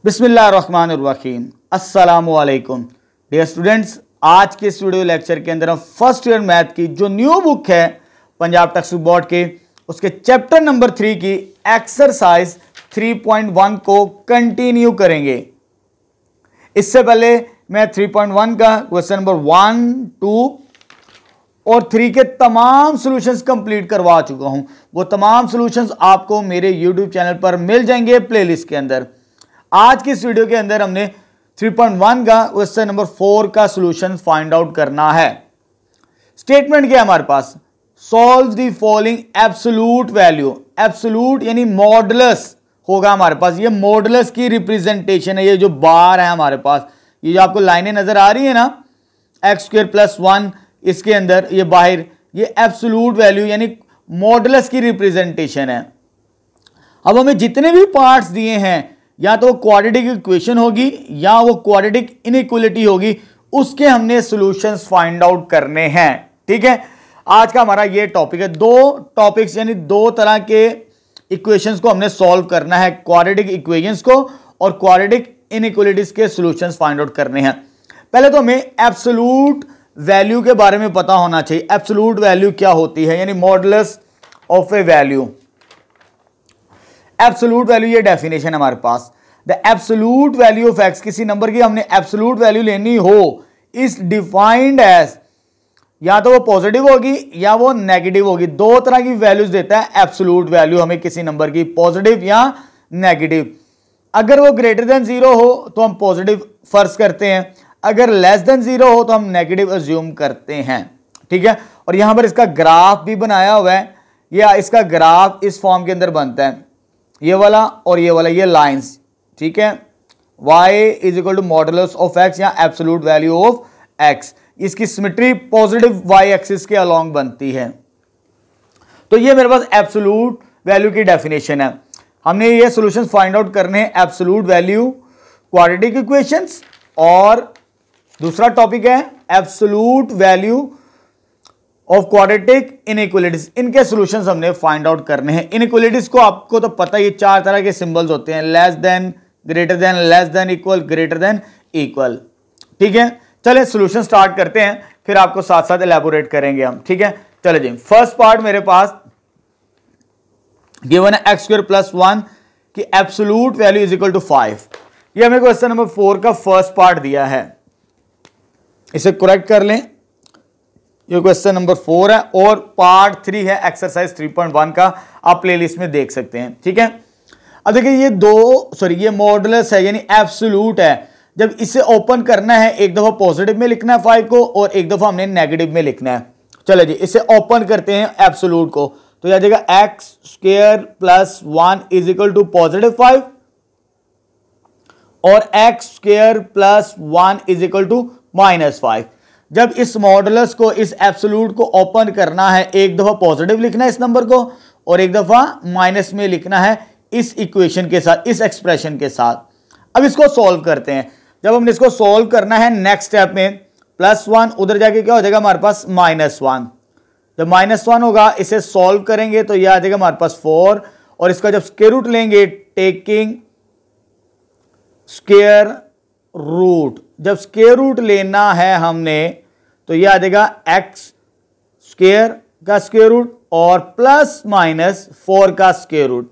बिस्मिल्लाहिर्रहमानिर्रहीम अस्सलामुअलैकुम dear students. आज के इस वीडियो लेक्चर के अंदर हम फर्स्ट ईयर मैथ की जो न्यू बुक है पंजाब टेक्स्ट बुक बोर्ड के उसके चैप्टर नंबर 3 की एक्सरसाइज 3.1 को कंटिन्यू करेंगे। इससे पहले मैं 3.1 का क्वेश्चन नंबर 1, 2 और 3 के तमाम सॉल्यूशंस कंप्लीट करवा चुका हूं। वो तमाम सॉल्यूशंस आपको मेरे यूट्यूब चैनल पर मिल जाएंगे प्लेलिस्ट के अंदर। आज की इस वीडियो के अंदर हमने 3.1 का क्वेश्चन नंबर 4 का सॉल्यूशन फाइंड आउट करना है। स्टेटमेंट क्या है हमारे पास? Solve the following absolute value. Absolute यानी मॉडुलस होगा हमारे पास। ये मॉडुलस की रिप्रेजेंटेशन है। ये जो बार है हमारे पास, ये जो आपको लाइनें नजर आ रही है ना, x² + 1 इसके अंदर ये बाहर, ये एब्सोल्यूट वैल्यू यानी मॉडुलस की रिप्रेजेंटेशन है। अब हमें जितने भी पार्ट्स दिए हैं, या तो क्वाड्रेटिक इक्वेशन होगी या वो क्वाड्रेटिक इनइक्वालिटी होगी, उसके हमने सॉल्यूशंस फाइंड आउट करने हैं। ठीक है, आज का हमारा ये टॉपिक है। दो टॉपिक्स यानी दो तरह के इक्वेशंस को हमने सॉल्व करना है, क्वाड्रेटिक इक्वेशंस को और क्वाड्रेटिक इनइक्वालिटीज के सॉल्यूशंस फाइंड आउट करने हैं। पहले तो हमें एब्सोल्यूट वैल्यू के बारे में पता होना चाहिए। एब्सोल्यूट वैल्यू क्या होती है, यानी modulus of a value. Absolute value ये डेफिनेशन है हमारे पास। The absolute value of x, किसी नंबर की हमने एब्सोल्यूट वैल्यू लेनी हो, इज डिफाइंड एज, या तो वो पॉजिटिव होगी या वो नेगेटिव होगी। दो तरह की वैल्यूज देता है एब्सोल्यूट वैल्यू हमें किसी नंबर की, पॉजिटिव या नेगेटिव। अगर वो ग्रेटर देन 0 हो तो हम पॉजिटिव फर्ज करते हैं, अगर लेस देन 0 हो तो हम नेगेटिव अज्यूम करते हैं। ठीक है, और यहां पर इसका ग्राफ भी बनाया हुआ है, या इसका ग्राफ इस फॉर्म के अंदर बनता है, ये वाला और ये वाला, ये लाइंस। ठीक है, y = मॉडुलस ऑफ x या एब्सोल्यूट वैल्यू ऑफ x। इसकी सिमेट्री पॉजिटिव y एक्सिस के अलोंग बनती है। तो ये मेरे पास एब्सोल्यूट वैल्यू की डेफिनेशन है। हमने ये सॉल्यूशंस फाइंड आउट करने हैं, एब्सोल्यूट वैल्यू, क्वाड्रेटिक इक्वेशंस, और दूसरा टॉपिक है absolute value of quadratic inequalities. इनके सॉल्यूशंस हमने फाइंड आउट करने हैं। इनइक्वालिटीज को आपको तो पता है, ये चार तरह के सिंबल्स होते हैं, less than, greater than, less than equal, greater than equal. ठीक है, चले सॉल्यूशन स्टार्ट करते हैं, फिर आपको साथ साथ एलैबोरेट करेंगे हम। ठीक है, चले जी। फर्स्ट पार्ट मेरे पास गिवन है x² + 1 की एब्सोल्यूट वैल्यू = 5। ये हमें क्वेश्चन नंबर 4 का फर्स्ट पार्ट दिया है, इसे करेक्ट कर लें। ये क्वेश्चन नंबर 4 है और पार्ट 3 है एक्सरसाइज 3.1 का, आप प्लेलिस्ट में देख सकते हैं। ठीक है, अब देखिए ये मॉडुलस है यानी एब्सोल्यूट है। जब इसे ओपन करना है, एक दफा पॉजिटिव में लिखना है 5 को और एक दफा हमने नेगेटिव में लिखना है। चलो जी, इसे ओपन करते हैं एब्सोल्यूट को, तो यह आ जाएगा x² + 1 = +5 और x² + 1 = -5। जब इस मॉडुलस को, इस एब्सोल्यूट को ओपन करना है, एक दफा पॉजिटिव लिखना है इस नंबर को और एक दफा माइनस में लिखना है इस इक्वेशन के साथ, इस एक्सप्रेशन के साथ। अब इसको सॉल्व करते हैं। जब हमने इसको सॉल्व करना है, नेक्स्ट स्टेप में +1 उधर जाके क्या हो जाएगा हमारे पास -1। जब -1 होगा, इसे सॉल्व करेंगे तो यह आ जाएगा हमारे पास 4, और इसका जब स्क्वायर रूट लेंगे, टेकिंग स्क्वायर रूट, जब स्क्वायर रूट लेना है हमने तो यह आ जाएगा x² का स्क्वायर रूट और +- 4 का स्क्वायर रूट।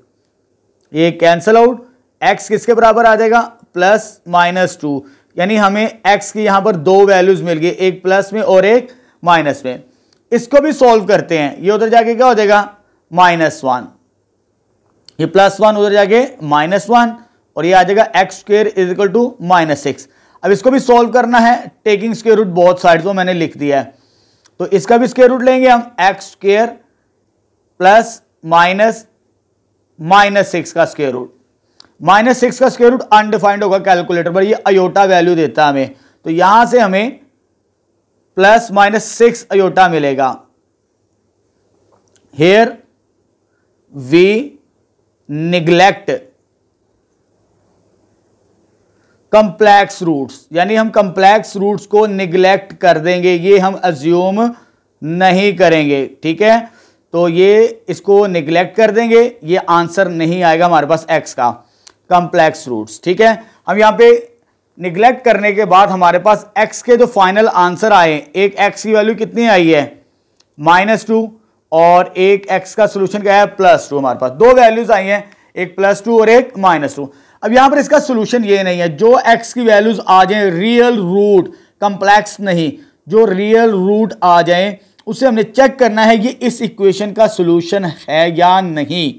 ये कैंसल आउट, x किसके बराबर आ जाएगा? +-2, यानी हमें x की यहां पर दो वैल्यूज मिल गई, एक प्लस में और एक माइनस में। इसको भी सॉल्व करते हैं, ये उधर जाके क्या हो जाएगा -1, ये +1 उधर जाके -1 और ये आ जाएगा x² = -6। अब इसको भी सॉल्व करना है, taking square root both sides, वो मैंने लिख दिया है। तो इसका भी स्क्वायर रूट लेंगे हम, x² + -6 का स्क्वायर रूट। -6 का स्क्वायर रूट अनडिफाइंड होगा कैलकुलेटर पर, ये अयोटा वैल्यू देता है हमें, तो यहां से हमें +-6 अयोटा मिलेगा। Here we neglect complex roots, यानी हम कंप्लेक्स रूट्स को निग्लेक्ट कर देंगे, ये हम अज्यूम नहीं करेंगे। ठीक है, तो ये इसको निग्लेक्ट कर देंगे, ये आंसर नहीं आएगा हमारे पास x का, कंप्लेक्स रूट्स। ठीक है, हम यहाँ पे निगलेक्ट करने के बाद हमारे पास x के जो फाइनल आंसर आए, एक x की वैल्यू कितनी आई है -2 और एक x का सोल्यूशन क्या है +2। हमारे पास दो वैल्यूज आई हैं, एक +2 और एक -2। अब यहां पर इसका सोल्यूशन ये नहीं है, जो x की वैल्यूज आ जाए रियल रूट, कॉम्प्लेक्स नहीं, जो रियल रूट आ जाए उसे हमने चेक करना है ये इस इक्वेशन का सोल्यूशन है या नहीं।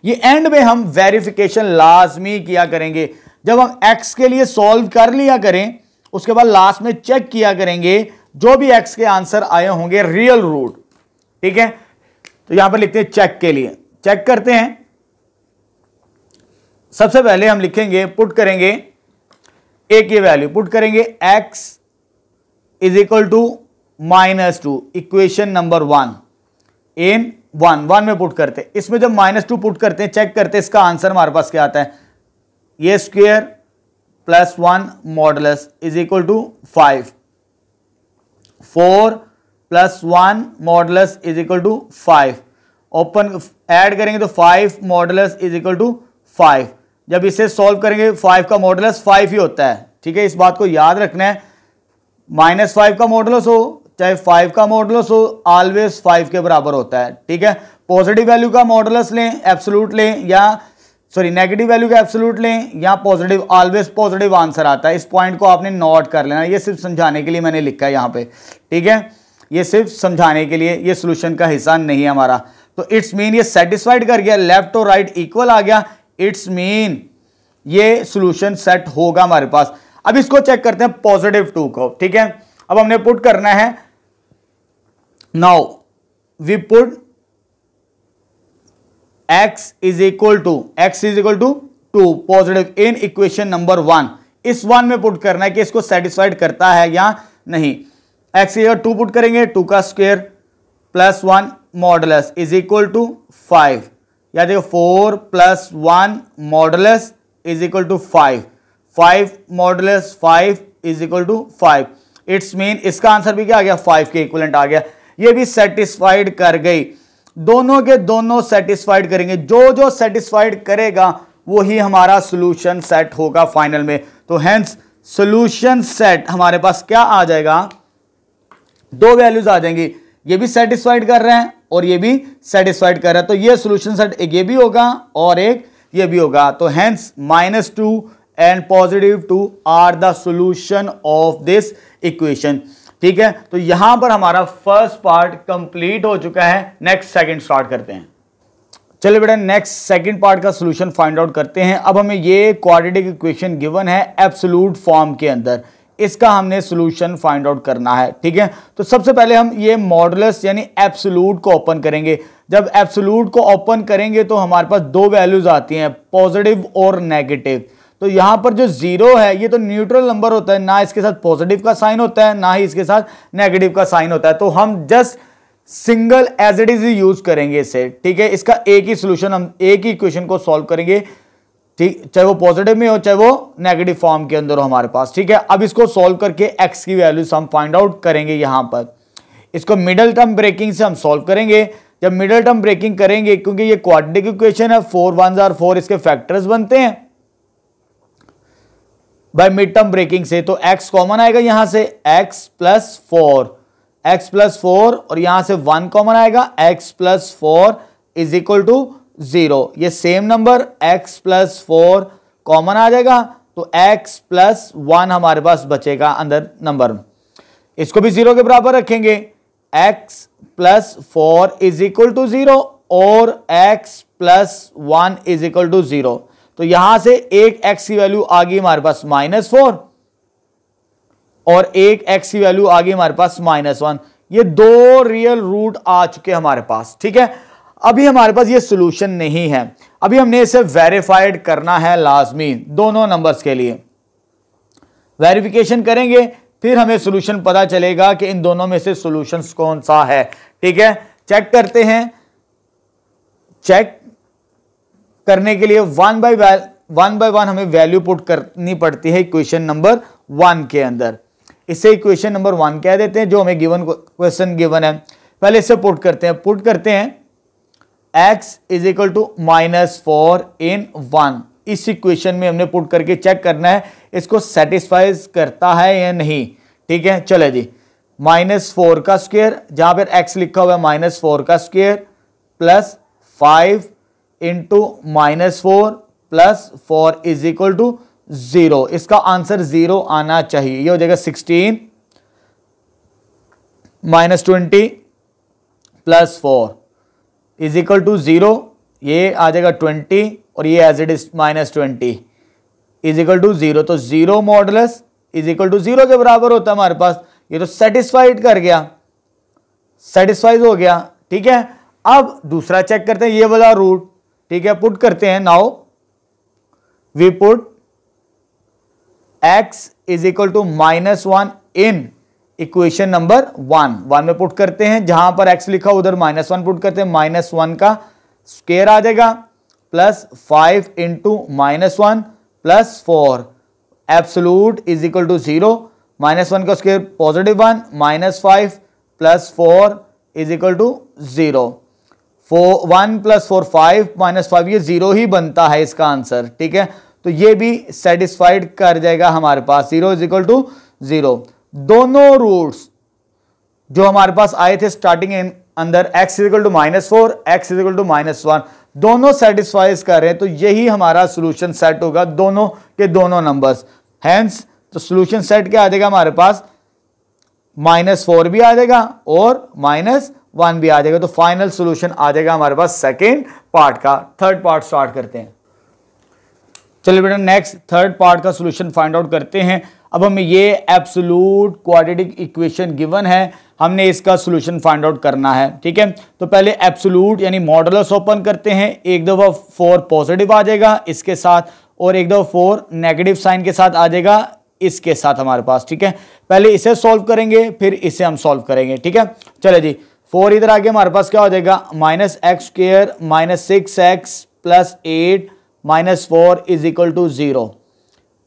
ये एंड में हम वेरिफिकेशन लाजमी किया करेंगे। जब हम x के लिए सॉल्व कर लिया करें उसके बाद लास्ट में चेक किया करेंगे जो भी x के आंसर आए होंगे रियल रूट। ठीक है, तो यहां पर लिखते हैं चेक के लिए, चेक करते हैं। सबसे पहले हम लिखेंगे, पुट करेंगे एक ये वैल्यू पुट करेंगे x is equal to -2, equation number 1 in 1 में पुट करते हैं। इसमें जब -2 पुट करते हैं, चेक करते हैं इसका आंसर हमारे पास क्या आता है, ये square +1 modulus is equal to 5, 4 + 1 modulus is equal to 5, open add करेंगे तो 5 मॉडुलस इज इक्वल टू 5। जब इसे सॉल्व करेंगे 5 का मॉडुलस 5 ही होता है। ठीक है, इस बात को याद रखना है, -5 का मॉडुलस हो चाहे 5 का मॉडुलस हो, ऑलवेज 5 के बराबर होता है। ठीक है, पॉजिटिव वैल्यू का मॉडुलस लें, एब्सोल्यूट लें, या सॉरी नेगेटिव वैल्यू का एब्सोल्यूट लें या पॉजिटिव, ऑलवेज पॉजिटिव आंसर आता है। इस पॉइंट को आपने नोट कर लेना, ये सिर्फ समझाने के लिए मैंने लिखा है यहाँ पे। ठीक है, ये सिर्फ समझाने के लिए, ये सोल्यूशन का हिस्सा नहीं है हमारा। तो इट्स मीन ये सेटिस्फाइड कर गया, लेफ्ट और राइट इक्वल आ गया, इट्स मीन ये सोल्यूशन सेट होगा हमारे पास। अब इसको चेक करते हैं +2 को। ठीक है, अब हमने पुट करना है, now we put x is equal to 2 positive in equation number 1। इस 1 में पुट करना है कि इसको सेटिस्फाइड करता है या नहीं। x की जगह 2 पुट करेंगे, 2 का square +1 modulus is equal to 5, या देखो 4 + 1 modulus is equal to 5, 5 modulus 5 is equal to 5। It's mean इसका आंसर भी क्या आ गया, 5 के इक्विवेलेंट आ गया। ये भी सेटिस्फाइड कर गई, दोनों के दोनों सेटिस्फाइड करेंगे, जो जो सेटिस्फाइड करेगा वही हमारा सॉल्यूशन सेट होगा फाइनल में। तो हेंस सॉल्यूशन सेट हमारे पास क्या आ जाएगा, दो वैल्यूज आ जाएंगी, ये भी सेटिस्फाइड कर रहे हैं और ये भी सेटिस्फाइड कर रहा है। तो ये सॉल्यूशन सेट एक ये भी होगा और एक ये भी होगा। तो hence -2 and +2 are the solution of this equation. ठीक है, तो यहां पर हमारा फर्स्ट पार्ट कंप्लीट हो चुका है। नेक्स्ट सेकंड स्टार्ट करते हैं। चलिए बेटा, नेक्स्ट सेकंड पार्ट का सॉल्यूशन फाइंड आउट करते हैं। अब हमें ये क्वाड्रेटिक इक्वेशन गिवन है एब्सोल्यूट फॉर्म के अंदर, इसका हमने सॉल्यूशन फाइंड आउट करना है। ठीक है, तो सबसे पहले हम ये मॉडुलस यानी एब्सोल्यूट को ओपन करेंगे। जब एब्सोल्यूट को ओपन करेंगे तो हमारे पास दो वैल्यूज आती हैं, पॉजिटिव और नेगेटिव। तो यहां पर जो 0 है ये तो न्यूट्रल नंबर होता है, ना इसके साथ पॉजिटिव का साइन होता है ना ही इसके साथ नेगेटिव का साइन होता है। तो हम just single as it is use करेंगे इसे। ठीक है, इसका एक ही सॉल्यूशन, हम एक ही इक्वेशन को सॉल्व करेंगे, ठीक, चाहे वो पॉजिटिव में हो चाहे वो नेगेटिव फॉर्म के अंदर हो हमारे पास। ठीक है, अब इसको सॉल्व करके x की वैल्यूज हम फाइंड आउट करेंगे। यहां पर इसको मिडिल टर्म ब्रेकिंग से हम सॉल्व करेंगे। जब मिडिल टर्म ब्रेकिंग करेंगे, क्योंकि ये क्वाड्रेटिक इक्वेशन है, 4 1s are 4 इसके फैक्टर्स बनते हैं बाय मिड टर्म ब्रेकिंग से, तो x कॉमन आएगा यहां से, x + 4 और यहां से 1 कॉमन आएगा, x + 4 इज इक्वल टू 0। ये सेम नंबर x + 4 कॉमन आ जाएगा, तो x + 1 हमारे पास बचेगा अंदर नंबर। इसको भी 0 के बराबर रखेंगे, x + 4 इज इक्वल टू 0 और x + 1 इज इक्वल टू 0। तो यहां से एक x की वैल्यू आ गई हमारे पास -4 और एक x की वैल्यू आ गई हमारे पास -1। ये दो रियल रूट आ चुके हमारे पास। ठीक है, अभी हमारे पास ये सॉल्यूशन नहीं है, अभी हमने इसे वेरीफाइड करना है लाजमी, दोनों नंबर्स के लिए वेरिफिकेशन करेंगे, फिर हमें सॉल्यूशन पता चलेगा कि इन दोनों में से सॉल्यूशंस कौन सा है। ठीक है, चेक करते हैं। चेक करने के लिए वन बाय वन हमें वैल्यू पुट करनी पड़ती है इक्वेशन नंबर 1 के अंदर। इसे इक्वेशन नंबर 1 कह देते हैं, जो हमें गिवन क्वेश्चन गिवन है। पहले इसे पुट करते हैं x इज इक्वल टू -4 इन 1 इस इक्वेशन में हमने पुट करके चेक करना है इसको सेटिस्फाइज करता है या नहीं। ठीक है, चले जी, -4 का स्क्वायर, जहां पर x लिखा हुआ है -4 का square plus 5 into -4 plus 4 is equal to 0। इसका आंसर 0 आना चाहिए। ये हो जाएगा 16 -20 प्लस 4 इज इक्वल टू 0। ये आ जाएगा 20 और ये as it is -20 is equal to 0। तो 0 मॉडुलस इज इक्वल टू 0 के बराबर होता है हमारे पास। ये तो सेटिस्फाइड कर गया, सेटिस्फाइड हो गया। ठीक है, अब दूसरा चेक करते हैं, ये वाला रूट। ठीक है, पुट करते हैं। Now we put x is equal to -1 in equation number 1 में पुट करते हैं। जहां पर x लिखा उधर -1 पुट करते हैं। -1 का स्क्वायर आ जाएगा plus 5 into -1 plus 4 absolute is equal to 0। -1 का square +1 -5 plus 4 is equal to 0। 1 plus 4 5 -5 ये 0 ही बनता है इसका आंसर। ठीक है, तो ये भी सेटिस्फाइड कर जाएगा हमारे पास। 0 इज इक्वल टू 0। दोनों रूट्स जो हमारे पास आए थे स्टार्टिंग अंदर x is equal to -4 x is equal to -1 दोनों सेटिस्फाइज कर रहे हैं, तो यही हमारा सोल्यूशन सेट होगा दोनों के दोनों नंबर्स। हैंस तो सोल्यूशन सेट क्या आ जाएगा हमारे पास, -4 भी आ जाएगा और -1 भी आ जाएगा। तो फाइनल सोल्यूशन आ जाएगा हमारे पास सेकेंड पार्ट का। थर्ड पार्ट स्टार्ट करते हैं। चलिए बेटा, नेक्स्ट थर्ड पार्ट का सोल्यूशन फाइंड आउट करते हैं। अब हमें ये एब्सोल्यूट क्वाड्रेटिक इक्वेशन गिवन है, हमने इसका सोल्यूशन फाइंड आउट करना है। ठीक है, तो पहले एब्सोल्यूट यानी मॉडुलस ओपन करते हैं। एक दफा 4 पॉजिटिव आ जाएगा इसके साथ, और एक दफा 4 नेगेटिव साइन के साथ आ जाएगा इसके साथ हमारे पास। ठीक है, पहले इसे सॉल्व करेंगे फिर इसे हम सॉल्व करेंगे। ठीक है, चले जी, 4 इधर आगे हमारे पास क्या हो जाएगा, -x² -6x plus 8 -4 is equal to 0।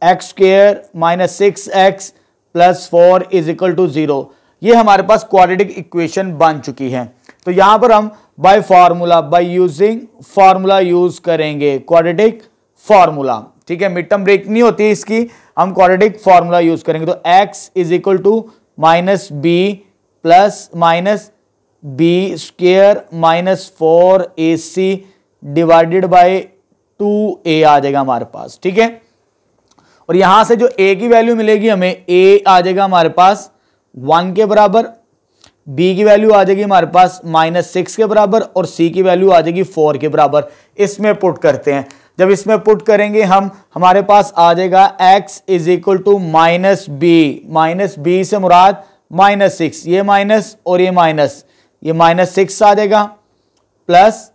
x² -6x plus 4 is equal to 0। ये हमारे पास क्वाड्रेटिक इक्वेशन बन चुकी है। तो यहां पर हम bye formula, by using formula use करेंगे, क्वाड्रेटिक फार्मूला। ठीक है, मिड टर्म ब्रेक नहीं होती इसकी, हम क्वाड्रेटिक फार्मूला यूज करेंगे। तो x is equal to -b plus -b² -4ac divided by 2a आ जाएगा हमारे पास। ठीक है, और यहां से जो a की वैल्यू मिलेगी हमें, a आ जाएगा हमारे पास 1 के बराबर, b की वैल्यू आ जाएगी हमारे पास -6 के बराबर, और c की वैल्यू आ जाएगी 4 के बराबर। इसमें पुट करते हैं। जब इसमें पुट करेंगे हम, हमारे पास आ जाएगा x is equal to -b से मुराद -6, ये माइनस और ये माइनस, ये -6 आ जाएगा, प्लस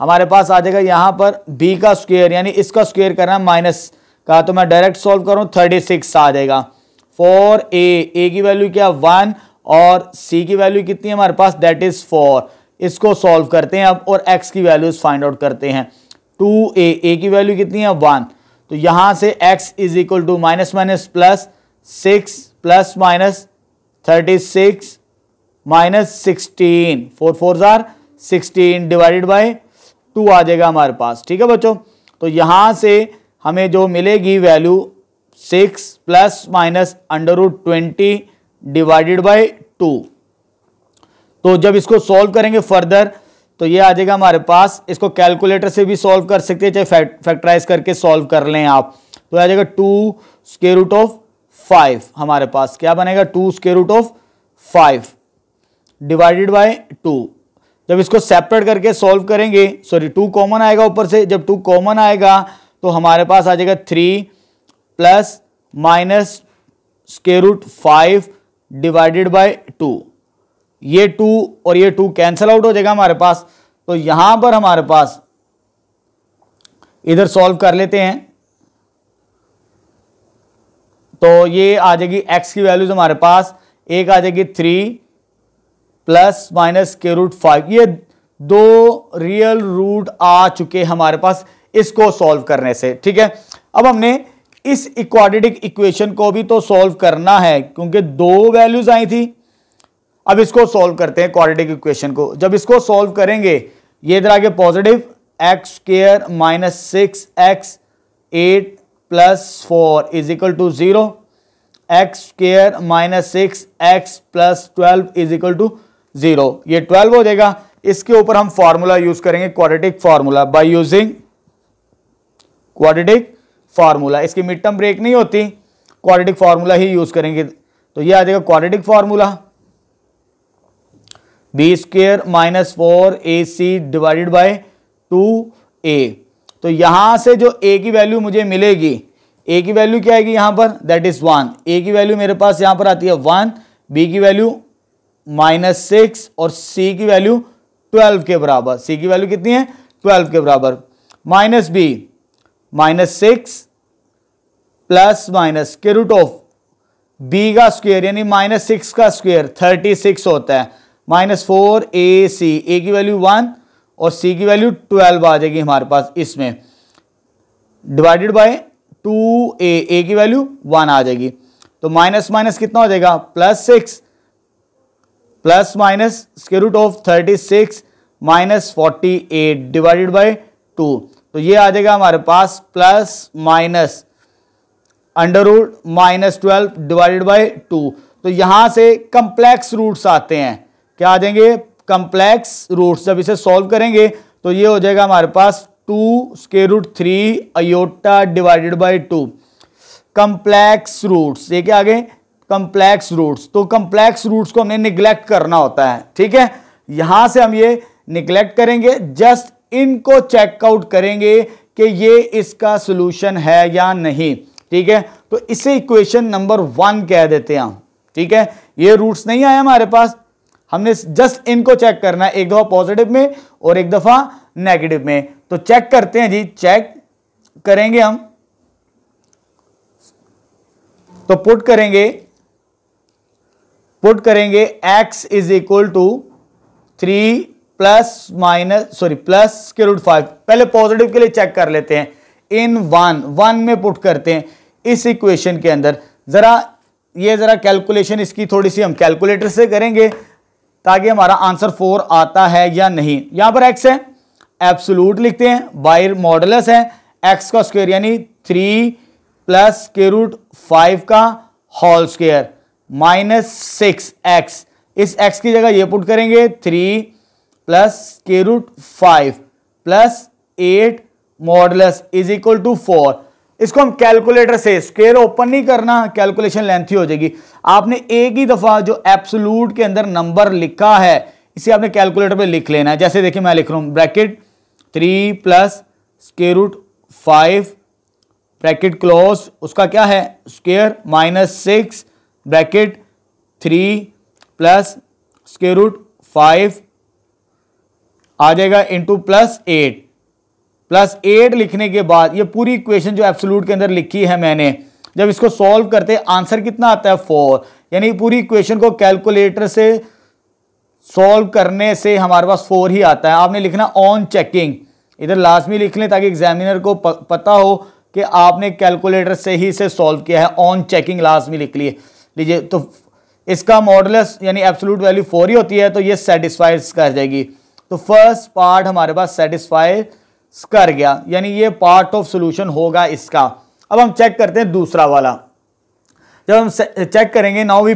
हमारे पास आ जाएगा यहां पर b का स्क्वायर, यानी इसका स्क्वायर करना माइनस का, तो मैं डायरेक्ट सॉल्व करूं 36 आ जाएगा। 4a की वैल्यू क्या 1 और c की वैल्यू कितनी है हमारे पास, दैट इज 4। इसको सॉल्व करते हैं अब और x की वैल्यूज फाइंड आउट करते हैं। 2a की वैल्यू कितनी है 1, तो यहां से x is equal to minus minus plus 6 plus minus 36 -16, 4 4 are 16 divided by 2 आ जाएगा हमारे पास। ठीक है बच्चों, तो यहां से हमें जो मिलेगी value 6 plus minus √20 divided by 2। तो जब इसको सॉल्व करेंगे फर्दर तो ये आ जाएगा हमारे पास, इसको कैलकुलेटर से भी सॉल्व कर सकते हैं, चाहे फैक्टराइज करके सॉल्व कर लें आप, तो आ जाएगा 2√5 हमारे पास क्या बनेगा, 2√5 डिवाइडेड बाय 2। जब इसको सेपरेट करके सॉल्व करेंगे, सॉरी 2 कॉमन आएगा ऊपर से, जब 2 कॉमन आएगा तो हमारे पास आ जाएगा 3 प्लस माइनस √5 डिवाइडेड बाय 2। ये 2 और ये 2 कैंसल आउट हो जाएगा हमारे पास। तो यहां पर हमारे पास इधर सॉल्व कर लेते हैं, तो ये आ जाएगी x की वैल्यूज हमारे पास, एक आ जाएगी 3 प्लस माइनस √5। ये 2 रियल रूट आ चुके हमारे पास इसको सॉल्व करने से। ठीक है, अब हमने इस क्वाड्रेटिक इक्वेशन को भी तो सॉल्व करना है क्योंकि 2 वैल्यूज आई थी। अब इसको सॉल्व करते हैं क्वाड्रेटिक इक्वेशन को। जब इसको सॉल्व करेंगे, ये इधर आगे positive x² -6x 8 + 4 = 0, x² - 6x + 12 = 0। ये 12 हो जाएगा। इसके ऊपर हम फॉर्मूला यूज करेंगे, quadratic formula, bye using quadratic formula. इसकी मिड टर्म ब्रेक नहीं होती, क्वाड्रेटिक फॉर्मूला ही यूज करेंगे। तो ये आ जाएगा quadratic formula, b² - 4ac / 2a। तो यहां से जो a की वैल्यू मुझे मिलेगी, a की वैल्यू क्या आएगी यहां पर, दैट इज 1। a की वैल्यू मेरे पास यहां पर आती है 1, b की वैल्यू -6 और c की वैल्यू 12 के बराबर। c की वैल्यू कितनी है, 12 के बराबर। -b -6 + b का स्क्वायर यानी -6 का स्क्वायर 36 होता है, -4ac, a की वैल्यू 1 और c की वैल्यू 12 आ जाएगी हमारे पास इसमें, डिवाइडेड बाय 2a, a की वैल्यू 1 आ जाएगी। तो माइनस माइनस कितना हो जाएगा, +6 ± √36 - 48 डिवाइडेड बाय 2। तो ये आ जाएगा हमारे पास ± √-12 डिवाइडेड बाय 2। तो यहां से कंप्लेक्स रूट्स आते हैं, क्या आ जाएंगे, कंप्लेक्स रूट्स। जब इसे सॉल्व करेंगे तो ये हो जाएगा हमारे पास 2√3 iota divided by 2। Complex roots, ये क्या आ गए, कंप्लेक्स रूट्स। तो कंप्लेक्स रूट्स को हमने निग्लेक्ट करना होता है, ठीक है। यहां से हम ये निग्लेक्ट करेंगे, जस्ट इनको चेकआउट करेंगे कि ये इसका सॉल्यूशन है या नहीं, ठीक है। तो इसे इक्वेशन नंबर 1 कह देते हैं हम, ठीक है। ये रूट्स नहीं आए हमारे पास, हमने जस्ट इनको चेक करना है, एक दफा पॉजिटिव में और एक दफा नेगेटिव में। तो चेक करते हैं जी, चेक करेंगे हम। तो पुट करेंगे x = 3 +-5। पहले पॉजिटिव के लिए चेक कर लेते हैं, इन 1 में पुट करते हैं इस इक्वेशन के अंदर। जरा कैलकुलेशन इसकी थोड़ी सी हम कैलकुलेटर से करेंगे ताकि हमारा आंसर 4 आता है या नहीं। यहां पर x है, एब्सोल्यूट लिखते हैं, बाय मॉडुलस है, x का स्क्वायर यानी 3 +√5 का होल स्क्वायर -6x। इस x की जगह ये पुट करेंगे 3 +√5 + 8 मॉडुलस = 4। इसको हम कैलकुलेटर से, स्क्वायर ओपन नहीं करना, कैलकुलेशन लेंथी हो जाएगी। आपने एक ही दफा जो एब्सोल्यूट के अंदर नंबर लिखा है इसे आपने कैलकुलेटर पे लिख लेना है। जैसे देखिए मैं लिख रहा हूं, ब्रैकेट 3 +√5 ब्रैकेट क्लोज, उसका क्या है स्क्वायर -6 ब्रैकेट 3 +√5 आ जाएगा इंटू +8 लिखने के बाद ये पूरी इक्वेशन जो एब्सोल्यूट के अंदर लिखी है मैंने, जब इसको सॉल्व करते हैं आंसर कितना आता है 4। यानी पूरी इक्वेशन को कैलकुलेटर से सॉल्व करने से हमारे पास 4 ही आता है। आपने लिखना ऑन चेकिंग, इधर लाजमी लिख लें ताकि एग्जामिनर को पता हो कि आपने कैलकुलेटर से ही इसे सॉल्व किया है। ऑन चेकिंग लाजमी लिख लीजिए। तो इसका मॉडुलस यानी एब्सोल्यूट वैल्यू 4 ही होती है, तो ये सेटिस्फाई कर जाएगी। तो फर्स्ट पार्ट हमारे पास सेटिस्फाई कर गया, यानी ये पार्ट ऑफ सॉल्यूशन होगा इसका। अब हम चेक करते हैं दूसरा वाला। जब हम चेक करेंगे, नाउ वी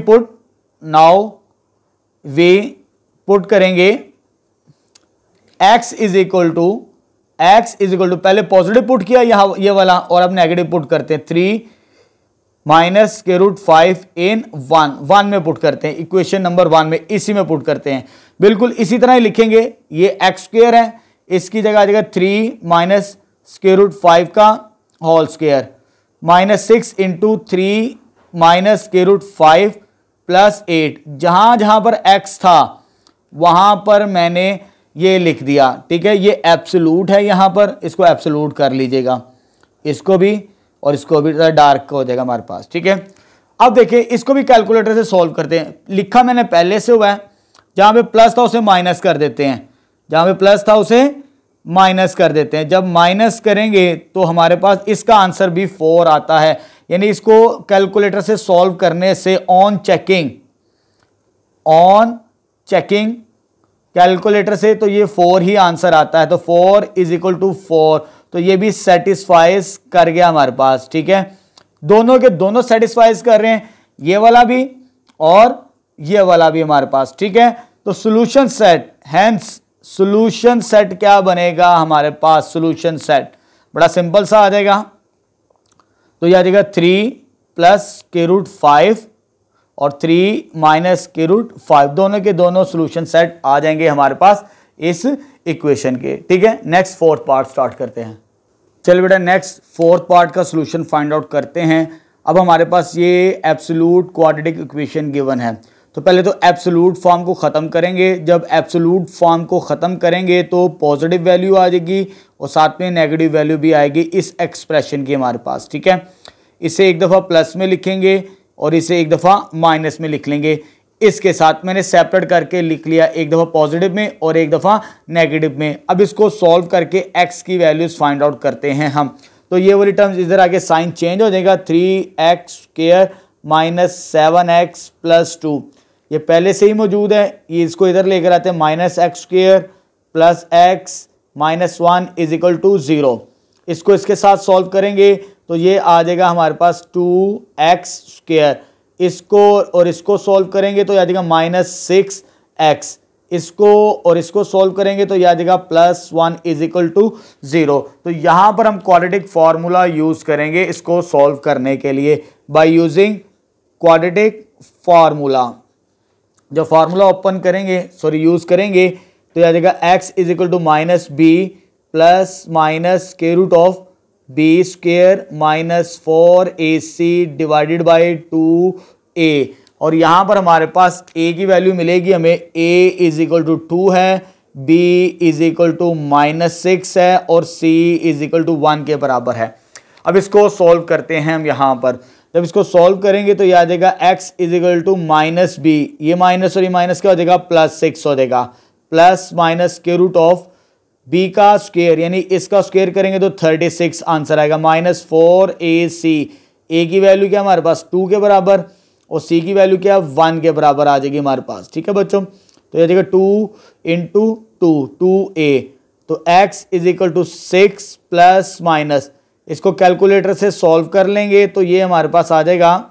पुट करेंगे x = पहले पॉजिटिव पुट किया यहां ये वाला, और अब नेगेटिव पुट करते हैं 3 -√5 इन 1 में पुट करते हैं, इक्वेशन नंबर 1 में, इसी में पुट करते हैं। बिल्कुल इसी तरह ही लिखेंगे, ये x² है, इसकी जगह आ जाएगा 3 -√5 का होल स्क्वायर -6 × 3 -√5 + 8। जहां पर x था वहां पर मैंने ये लिख दिया, ठीक है। ये एब्सोल्यूट है, यहां पर इसको एब्सोल्यूट कर लीजिएगा, इसको भी और इसको भी, डार्क हो जाएगा हमारे पास, ठीक है। अब देखिए इसको भी कैलकुलेटर से सॉल्व करते हैं। लिखा मैंने पहले से हुआ है, जहां पे प्लस था उसे माइनस कर देते हैं, जहां पे प्लस था उसे माइनस कर देते हैं। जब माइनस करेंगे तो हमारे पास इसका आंसर भी 4 आता है। यानी इसको कैलकुलेटर से सॉल्व करने से ऑन चेकिंग कैलकुलेटर से तो ये 4 ही आंसर आता है। तो 4 = 4, तो ये भी सेटिस्फाइज कर गया हमारे पास, ठीक है। दोनों के दोनों सेटिस्फाइज कर रहे हैं, ये वाला भी और ये वाला भी हमारे पास, ठीक है। तो solution set, hence solution set क्या बनेगा हमारे पास, सॉल्यूशन सेट बड़ा सिंपल सा आ जाएगा। तो ये आ जाएगा 3 प्लस k√5 और 3 माइनस k√5, दोनों के दोनों सॉल्यूशन सेट आ जाएंगे हमारे पास इस इक्वेशन के, ठीक है। नेक्स्ट फोर्थ पार्ट स्टार्ट करते हैं। चलिए बेटा नेक्स्ट फोर्थ पार्ट का सॉल्यूशन फाइंड आउट करते हैं। अब हमारे पास ये एब्सोल्यूट क्वाड्रेटिक इक्वेशन गिवन है, तो पहले तो एब्सोल्यूट फॉर्म को ख़त्म करेंगे। जब एब्सोल्यूट फॉर्म को ख़त्म करेंगे तो पॉजिटिव वैल्यू आ जाएगी और साथ में नेगेटिव वैल्यू भी आएगी इस एक्सप्रेशन की हमारे पास, ठीक है। इसे एक दफ़ा प्लस में लिखेंगे और इसे एक दफ़ा माइनस में लिख लेंगे। इसके साथ मैंने सेपरेट करके लिख लिया, एक दफ़ा पॉजिटिव में और एक दफ़ा नेगेटिव में। अब इसको सॉल्व करके x की वैल्यूज़ फाइंड आउट करते हैं हम। तो ये वाली टर्म्स इधर आके साइन चेंज हो जाएगा, 3x² माइनस 7x प्लस 2, ये पहले से ही मौजूद है, ये इसको इधर लेकर आते हैं, -x² plus x minus 1 is equal to 0। इसको इसके साथ सॉल्व करेंगे तो ये आ जाएगा हमारे पास 2x², इसको और इसको सॉल्व करेंगे तो ये आ जाएगा -6x, इसको और इसको सॉल्व करेंगे तो ये आ जाएगा +1 इज इक्वल टू 0। तो यहाँ पर हम क्वाड्रेटिक फार्मूला यूज़ करेंगे इसको सॉल्व करने के लिए, बाय यूजिंग क्वाड्रेटिक फार्मूला। जब फार्मूला ओपन करेंगे यूज़ करेंगे तो ये आ जाएगा x is equal to -b plus minus k√b² minus 4ac divided by 2a। और यहाँ पर हमारे पास a की वैल्यू मिलेगी हमें, a इज इक्वल टू 2 है, b इज इक्वल टू -6 है और c इज इक्वल टू 1 के बराबर है। अब इसको सॉल्व करते हैं हम यहाँ पर। जब इसको सॉल्व करेंगे तो ये आ जाएगा x is equal to -b, ये माइनस और ये माइनस क्या हो जाएगा, +6 हो जाएगा, प्लस माइनस k√b का स्क्वायर यानी इसका स्क्वायर करेंगे तो 36 आंसर आएगा, -4ac। a की वैल्यू क्या हमारे पास 2 के बराबर और c की वैल्यू क्या 1 के बराबर आ जाएगी हमारे पास, ठीक है बच्चों। तो ये आ जाएगा 2 × 2 2a, तो x is equal to 6 plus minus, इसको कैलकुलेटर से सॉल्व कर लेंगे तो ये हमारे पास आ जाएगा,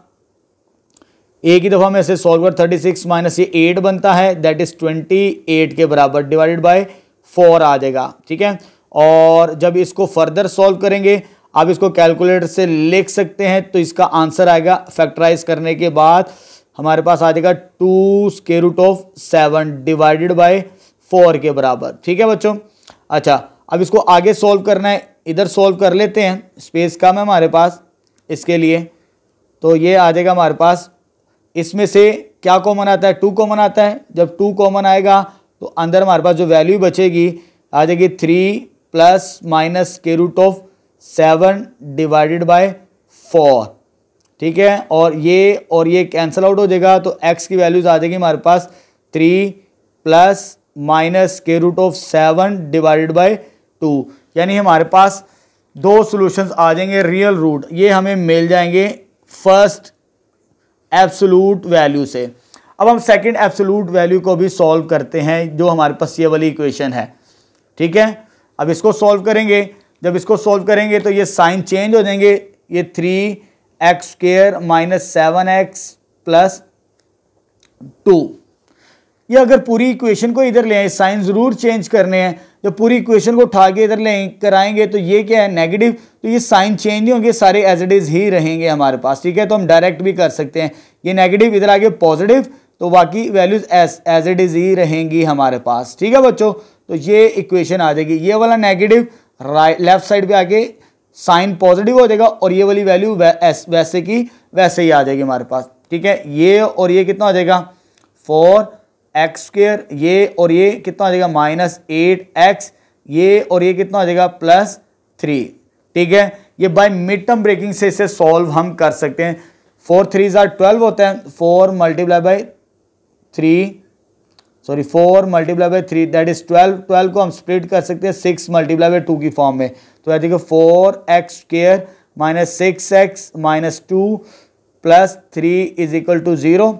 एक ही दफ़ा में से सॉल्व कर 36 माइनस ये 8 बनता है, दैट इज 28 के बराबर डिवाइडेड बाय 4 आ जाएगा, ठीक है। और जब इसको फर्दर सॉल्व करेंगे, आप इसको कैलकुलेटर से लिख सकते हैं तो इसका आंसर आएगा फैक्टराइज करने के बाद हमारे पास आ जाएगा 2√7 डिवाइडेड बाय 4 के बराबर, ठीक है बच्चों। अच्छा अब इसको आगे सॉल्व करना है, इधर सॉल्व कर लेते हैं, स्पेस कम है हमारे पास इसके लिए। तो ये आ जाएगा हमारे पास, इसमें से क्या कॉमन आता है, 2 कॉमन आता है। जब 2 कॉमन आएगा तो अंदर हमारे पास जो वैल्यू बचेगी आ जाएगी 3 plus minus k√7 divided by 4, ठीक है। और ये कैंसिल आउट हो जाएगा तो x की वैल्यूज आ जाएगी हमारे पास 3 plus minus k√7 divided by 2, यानी हमारे पास 2 सॉल्यूशंस आ जाएंगे रियल रूट, ये हमें मिल जाएंगे फर्स्ट एब्सोल्यूट वैल्यू से। अब हम सेकंड एब्सोल्यूट वैल्यू को भी सॉल्व करते हैं, जो हमारे पास ये वाली इक्वेशन है, ठीक है। अब इसको सॉल्व करेंगे, जब इसको सॉल्व करेंगे तो ये साइन चेंज हो जाएंगे, ये 3x² माइनस 7x प्लस 2, ये अगर पूरी इक्वेशन को इधर ले आए, साइन ज़रूर चेंज करने हैं। जब पूरी इक्वेशन को उठा के इधर ले कराएंगे तो ये क्या है नेगेटिव, तो ये साइन चेंज नहीं होंगे, सारे एज इट इज़ ही रहेंगे हमारे पास, ठीक है। तो हम डायरेक्ट भी कर सकते हैं, ये नेगेटिव इधर आगे पॉजिटिव, तो बाकी वैल्यूज एज इट इज़ ही रहेंगी हमारे पास, ठीक है बच्चों। तो ये इक्वेशन आ जाएगी, ये वाला नेगेटिव लेफ्ट साइड पे आके साइन पॉजिटिव हो जाएगा और ये वाली वैल्यू वैसे की वैसे ही आ जाएगी हमारे पास, ठीक है। ये और ये कितना हो जाएगा 4x², ये और ये कितना हो जाएगा -8x, ये और ये कितना हो जाएगा +3, ठीक है। ये बाय मिड टर्म ब्रेकिंग से इसे सॉल्व हम कर सकते हैं। 4 3 12 होता है, 4 मल्टीप्लाई बाई 3 दैट इज 12 को हम स्प्लिट कर सकते हैं 6 मल्टीप्लाई बाई 2 की फॉर्म में। तो देखो 4x² minus 6x minus 2 plus 3 is equal to 0।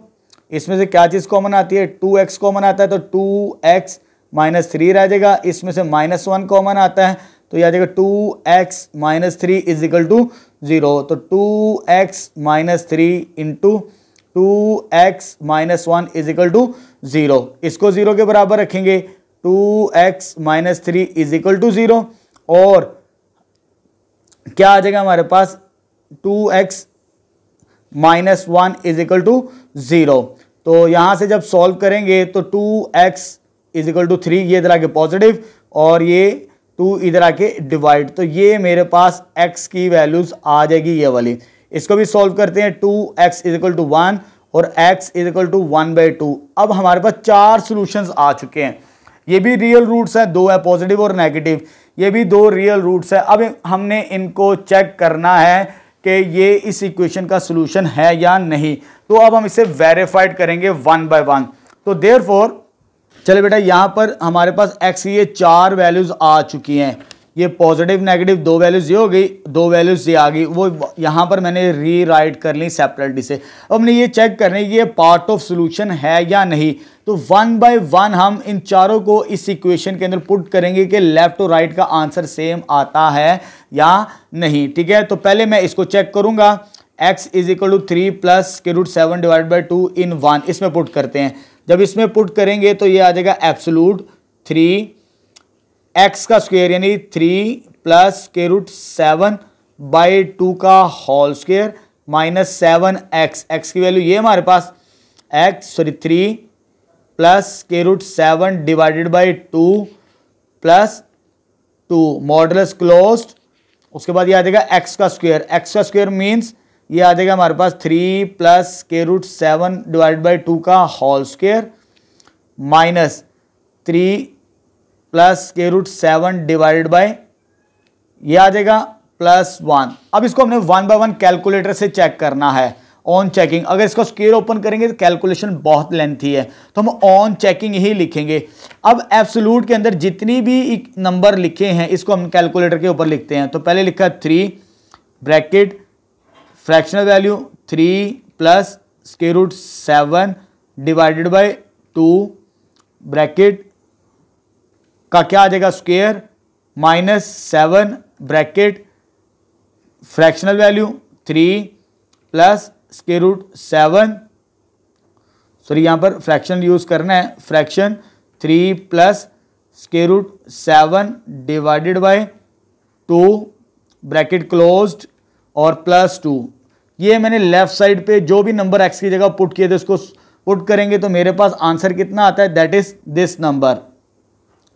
इसमें से क्या चीज़ कॉमन आती है, 2x कॉमन आता है तो 2x माइनस 3 रह जाएगा। इसमें से -1 कॉमन आता है तो ये आ जाएगा 2x minus 3 is equal to 0। तो 2x minus 3 into 2x minus 1 is equal to 0। इसको 0 के बराबर रखेंगे, 2x minus 3 is equal to 0। और क्या आ जाएगा हमारे पास, 2x minus 1 is equal to 0। तो यहां से जब सॉल्व करेंगे तो 2x इज इक्वल टू 3, ये इधर आके पॉजिटिव और ये 2 इधर आके डिवाइड, तो ये मेरे पास x की वैल्यूज आ जाएगी ये वाली। इसको भी सॉल्व करते हैं, 2x इज इक्वल टू 1 और x इज इक्वल टू 1/2। अब हमारे पास 4 सॉल्यूशंस आ चुके हैं। ये भी रियल रूट्स है, 2 है पॉजिटिव और नेगेटिव, ये भी 2 रियल रूट्स है। अब हमने इनको चेक करना है कि ये इस इक्वेशन का सॉल्यूशन है या नहीं। तो अब हम इसे वेरीफाइड करेंगे 1 बाय 1। तो देयरफॉर चले बेटा, यहां पर हमारे पास x की ये 4 वैल्यूज आ चुकी हैं। ये पॉजिटिव नेगेटिव 2 वैल्यूज ये हो गई, 2 वैल्यूज ये आ गई, वो यहां पर मैंने रीराइट कर ली सेपरेटली से। अब हमने ये चेक करना है ये पार्ट ऑफ सॉल्यूशन है या नहीं। तो 1 बाय 1 हम इन चारों को इस इक्वेशन के अंदर पुट करेंगे कि लेफ्ट और राइट का आंसर सेम आता है या नहीं। ठीक है, तो पहले मैं इसको चेक करूंगा, x is equal to 3 plus के रूट 7 डिवाइड बाई 2 इन 1, इसमें पुट करते हैं। जब इसमें पुट करेंगे तो ये आ जाएगा एब्सोल्यूट 3 x का स्क्वायर यानी 3 प्लस के रूट 7 बाई 2 का whole square minus 7x, x की वैल्यू ये हमारे पास 3 प्लस के root 7 divided by 2 plus 2 modulus closed. उसके बाद ये आ जाएगा x का स्क्वायर मीन्स ये आ जाएगा हमारे पास 3 प्लस के रूट 7 डिवाइड बाई 2 का होल स्क्वायर माइनस 3 प्लस के रूट 7 डिवाइडेड बाई ये आ जाएगा प्लस 1। अब इसको हमने 1 बाय 1 कैलकुलेटर से चेक करना है, ऑन चेकिंग। अगर इसको स्क्वायर ओपन करेंगे तो कैलकुलेशन बहुत लेंथी है, तो हम ऑन चेकिंग ही लिखेंगे। अब एब्सोल्यूट के अंदर जितनी भी नंबर लिखे हैं इसको हम कैलकुलेटर के ऊपर लिखते हैं। तो पहले लिखा 3 bracket fractional value 3 plus square root 7 divided by 2 bracket का क्या आ जाएगा square minus 7 bracket fractional value 3 plus square root 7, sorry यहां पर फ्रैक्शन यूज करना है, fraction 3 plus square root 7 divided by 2 bracket closed और प्लस 2। ये मैंने लेफ्ट साइड पे जो भी नंबर x की जगह पुट किए थे उसको पुट करेंगे तो मेरे पास आंसर कितना आता है, दैट इज दिस नंबर,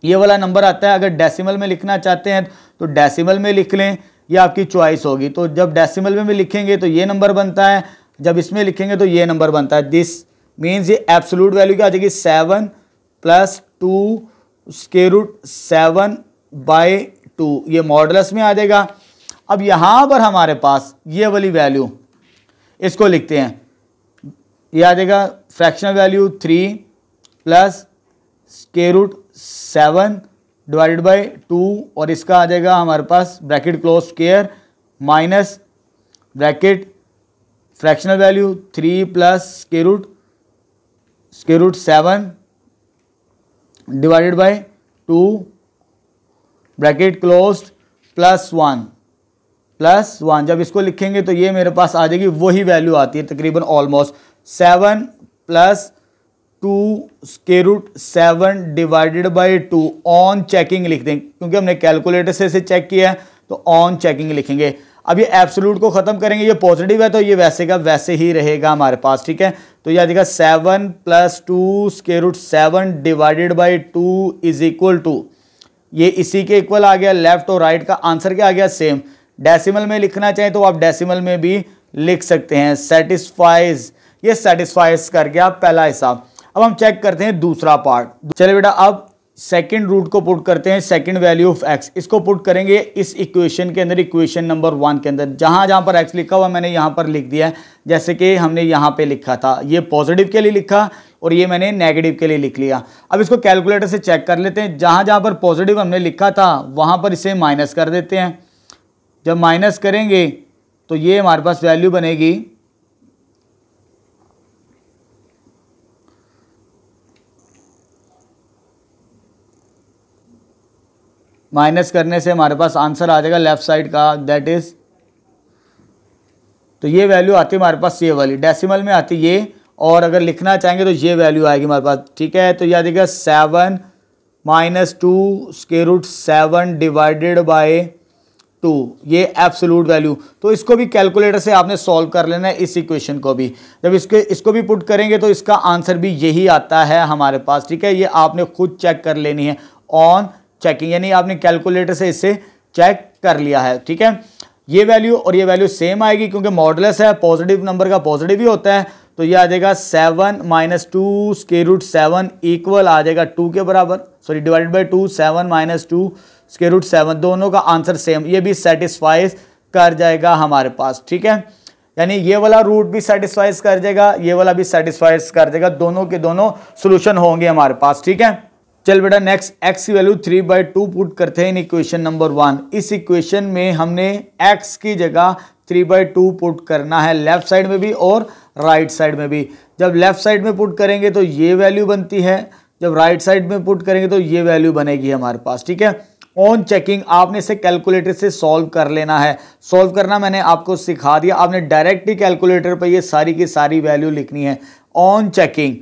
ये वाला नंबर आता है। अगर डेसिमल में लिखना चाहते हैं तो डेसिमल में लिख लें, ये आपकी चॉइस होगी। तो जब डेसिमल में लिखेंगे तो ये नंबर बनता है, जब इसमें लिखेंगे तो ये नंबर बनता है। दिस मीन्स ये एब्सोल्यूट वैल्यू क्या आ जाएगी 7 प्लस 2 स्क्वायर रूट 7 बाई 2, ये मॉडुलस में आ जाएगा। अब यहां पर हमारे पास ये वाली वैल्यू इसको लिखते हैं, ये आ जाएगा fractional value 3 plus square root 7 divided by 2 और इसका आ जाएगा हमारे पास bracket close square minus bracket fractional value 3 plus square root 7 divided by 2 bracket closed plus 1। जब इसको लिखेंगे तो ये मेरे पास आ जाएगी, वही वैल्यू आती है तकरीबन almost 7 plus 2 square root 7 divided by 2। On checking लिख दें क्योंकि हमने कैलकुलेटर से इसे चेक किया है, तो ऑन चेकिंग लिखेंगे। अब ये एब्सोल्यूट को खत्म करेंगे, ये पॉजिटिव है तो ये वैसे का वैसे ही रहेगा हमारे पास। ठीक है, तो ये आ जाएगा 7 plus 2 square root 7 divided by 2 is equal to, ये इसी के इक्वल आ गया। लेफ्ट और राइट का आंसर क्या आ गया, सेम। डेसिमल में लिखना चाहें तो आप डेसिमल में भी लिख सकते हैं। सेटिस्फाइज, ये सेटिस्फाइज कर गया पहला हिसाब। अब हम चेक करते हैं दूसरा पार्ट। चलिए बेटा, अब सेकंड रूट को पुट करते हैं, सेकंड वैल्यू ऑफ x, इसको पुट करेंगे इस इक्वेशन के अंदर, इक्वेशन नंबर 1 के अंदर। जहां जहां पर x लिखा हुआ मैंने यहां पर लिख दिया है, जैसे कि हमने यहां पे लिखा था, ये पॉजिटिव के लिए लिखा और ये मैंने नेगेटिव के लिए लिख लिया। अब इसको कैलकुलेटर से चेक कर लेते हैं। जहां जहां पर पॉजिटिव हमने लिखा था वहां पर इसे माइनस कर देते हैं। जब माइनस करेंगे तो ये हमारे पास वैल्यू बनेगी माइनस करने से हमारे पास आंसर आ जाएगा लेफ्ट साइड का, दैट इज, तो ये वैल्यू आती है हमारे पास ये वाली, डेसिमल में आती है ये, और अगर लिखना चाहेंगे तो ये वैल्यू आएगी हमारे पास। ठीक है, तो यह देखिए 7 - 2 स्क्वायर रूट 7 डिवाइडेड बाय 2, ये एब्सोल्यूट वैल्यू। तो इसको भी कैलकुलेटर से आपने सॉल्व कर लेना है, इस इक्वेशन को भी। जब इसको भी पुट करेंगे तो इसका आंसर भी यही आता है हमारे पास। ठीक है, ये आपने खुद चेक कर लेनी है ऑन चेकिंग, यानी आपने कैलकुलेटर से इसे चेक कर लिया है। ठीक है, ये वैल्यू और ये वैल्यू सेम आएगी क्योंकि मॉडुलस है, पॉजिटिव नंबर का पॉजिटिव ही होता है। तो ये आ जाएगा 7 - 2 स्क्वायर रूट 7 इक्वल आ जाएगा 2 के बराबर, sorry divided by 2, 7 - 2 square root 7, दोनों का आंसर सेम, ये भी सेटिस्फाइज कर जाएगा हमारे पास। ठीक है, यानी ये वाला रूट भी सेटिस्फाइज कर जाएगा, ये वाला भी सेटिस्फाइज कर जाएगा, दोनों के दोनों सोल्यूशन होंगे हमारे पास। ठीक है, चल बेटा नेक्स्ट x की वैल्यू 3/2 पुट करते हैं इन इक्वेशन नंबर 1। इस इक्वेशन में हमने x की जगह 3/2 पुट करना है, लेफ्ट साइड में भी और राइट साइड में भी। जब लेफ्ट साइड में पुट करेंगे तो ये वैल्यू बनती है, जब राइट साइड में पुट करेंगे तो ये वैल्यू बनेगी हमारे पास। ठीक है, ऑन चेकिंग आपने इसे कैलकुलेटर से सॉल्व कर लेना है। सॉल्व करना मैंने आपको सिखा दिया, आपने डायरेक्ट ही कैलकुलेटर पर ये सारी की सारी वैल्यू लिखनी है। ऑन चेकिंग,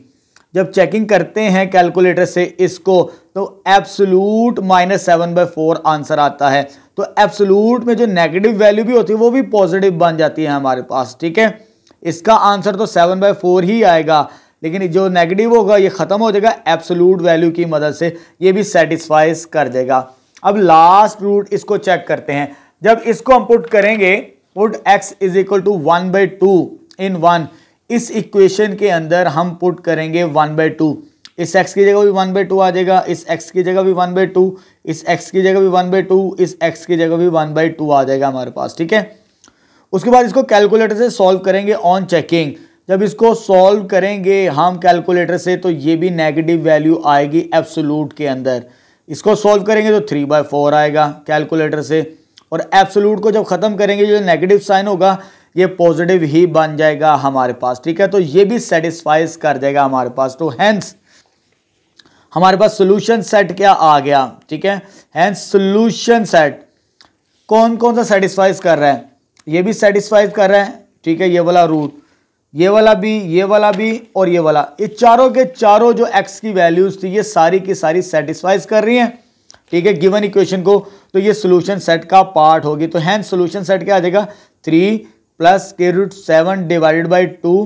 जब चेकिंग करते हैं कैलकुलेटर से इसको, तो एब्सोल्यूट -7/4 आंसर आता है। तो एब्सोल्यूट में जो नेगेटिव वैल्यू भी होती है वो भी पॉजिटिव बन जाती है हमारे पास। ठीक है, इसका आंसर तो 7/4 ही आएगा, लेकिन जो नेगेटिव होगा ये खत्म हो जाएगा एब्सोल्यूट वैल्यू की मदद से, ये भी सेटिस्फाइज कर देगा। अब लास्ट रूट इसको चेक करते हैं। जब इसको हम पुट करेंगे, पुट x = 1/2 इन 1, इस इक्वेशन के अंदर हम पुट करेंगे 1/2, इस x की जगह भी 1/2 आ जाएगा, इस x की जगह भी 1/2, इस x की जगह भी 1/2, इस x की जगह भी 1/2 आ जाएगा हमारे पास। ठीक है, उसके बाद इसको कैलकुलेटर से सॉल्व करेंगे ऑन चेकिंग। जब इसको सॉल्व करेंगे हम कैलकुलेटर से तो ये भी नेगेटिव वैल्यू आएगी एब्सोल्यूट के अंदर। इसको सॉल्व करेंगे तो 3/4 आएगा कैलकुलेटर से, और एब्सोल्यूट को जब खत्म करेंगे जो नेगेटिव साइन होगा ये पॉजिटिव ही बन जाएगा हमारे पास। ठीक है, तो ये भी सेटिस्फाइज कर जाएगा हमारे पास। तो हेंस हमारे पास सोल्यूशन सेट क्या आ गया। ठीक है, हेंस सोल्यूशन सेट कौन कौन सा सेटिस्फाइज कर रहा है, ये भी सेटिस्फाइज कर रहा है। ठीक है, ये वाला रूट, ये वाला भी, ये वाला भी और ये वाला, ये चारों के चारों जो x की वैल्यूज थी ये सारी की सारी सेटिस्फाइज कर रही हैं। ठीक है, गिवन इक्वेशन को, तो ये सोल्यूशन सेट का पार्ट होगी। तो हेंस सोल्यूशन सेट क्या आ जाएगा, 3 + √7 डिवाइडेड बाय 2,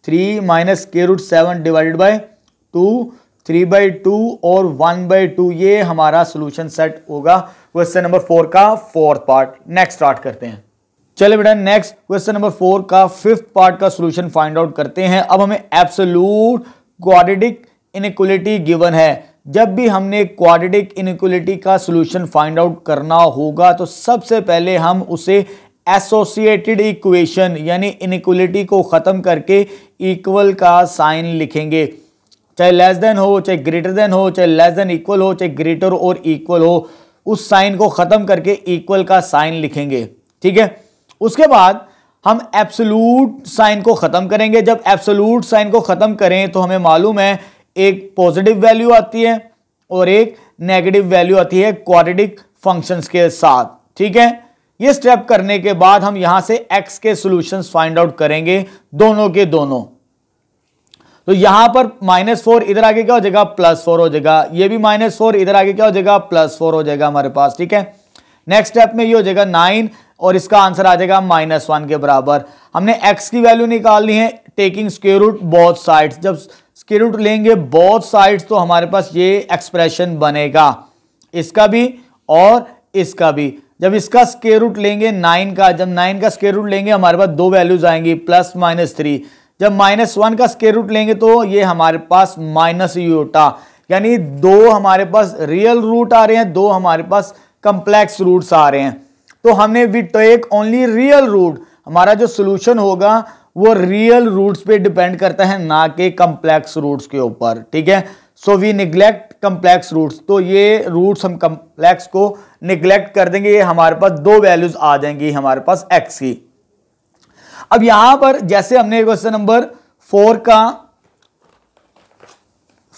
3 - √7 डिवाइडेड बाय 2, 3/2 और 1/2, ये हमारा सोल्यूशन सेट होगा क्वेश्चन नंबर 4 का फोर्थ पार्ट। नेक्स्ट स्टार्ट करते हैं। चले बेटा नेक्स्ट क्वेश्चन नंबर 4 का फिफ्थ पार्ट का सॉल्यूशन फाइंड आउट करते हैं। अब हमें एब्सोल्यूट क्वाड्रेटिक इनइक्वालिटी गिवन है। जब भी हमने क्वाड्रेटिक इनइक्वालिटी का सॉल्यूशन फाइंड आउट करना होगा तो सबसे पहले हम उसे एसोसिएटेड इक्वेशन यानी इनइक्वालिटी को खत्म करके इक्वल का साइन लिखेंगे। चाहे लेस देन हो, चाहे ग्रेटर देन हो, चाहे लेस देन इक्वल हो, चाहे ग्रेटर और इक्वल हो, उस साइन को खत्म करके इक्वल का साइन लिखेंगे। ठीक है, उसके बाद हम एब्सोल्यूट साइन को खत्म करेंगे। जब एब्सोल्यूट साइन को खत्म करें तो हमें मालूम है एक पॉजिटिव वैल्यू आती है और एक नेगेटिव वैल्यू आती है क्वाड्रेटिक फंक्शंस के साथ। ठीक है, ये स्टेप करने के बाद हम यहां से x के सॉल्यूशंस फाइंड आउट करेंगे, दोनों के दोनों। तो यहां पर -4 इधर आगे क्या हो जाएगा, +4 हो जाएगा। ये भी -4 इधर आगे क्या हो जाएगा, +4 हो जाएगा हमारे पास। ठीक है, नेक्स्ट स्टेप में ये हो जाएगा 9 और इसका आंसर आ जाएगा -1 के बराबर। हमने x की वैल्यू निकालनी है taking square root both sides. जब स्क्वायर रूट लेंगे बोथ साइड्स तो हमारे पास ये एक्सप्रेशन बनेगा, इसका भी और इसका भी। जब इसका स्क्वायर रूट लेंगे 9 का, जब 9 का स्क्वायर रूट लेंगे हमारे पास दो वैल्यूज आएंगी +-3। जब -1 का स्क्वायर रूट लेंगे तो ये हमारे पास -i, यानी दो हमारे पास रियल रूट आ रहे हैं, दो हमारे पास कंप्लेक्स रूट्स आ रहे हैं। तो हमने we take only real root, हमारा जो सोल्यूशन होगा वो रियल रूट्स पे डिपेंड करता है, ना कि कंप्लेक्स रूट्स के ऊपर। ठीक है, so we neglect complex roots. तो ये रूट्स हम कंप्लेक्स को निग्लेक्ट कर देंगे, ये हमारे पास दो वैल्यूज आ जाएंगी हमारे पास x की। अब यहां पर जैसे हमने क्वेश्चन नंबर 4 का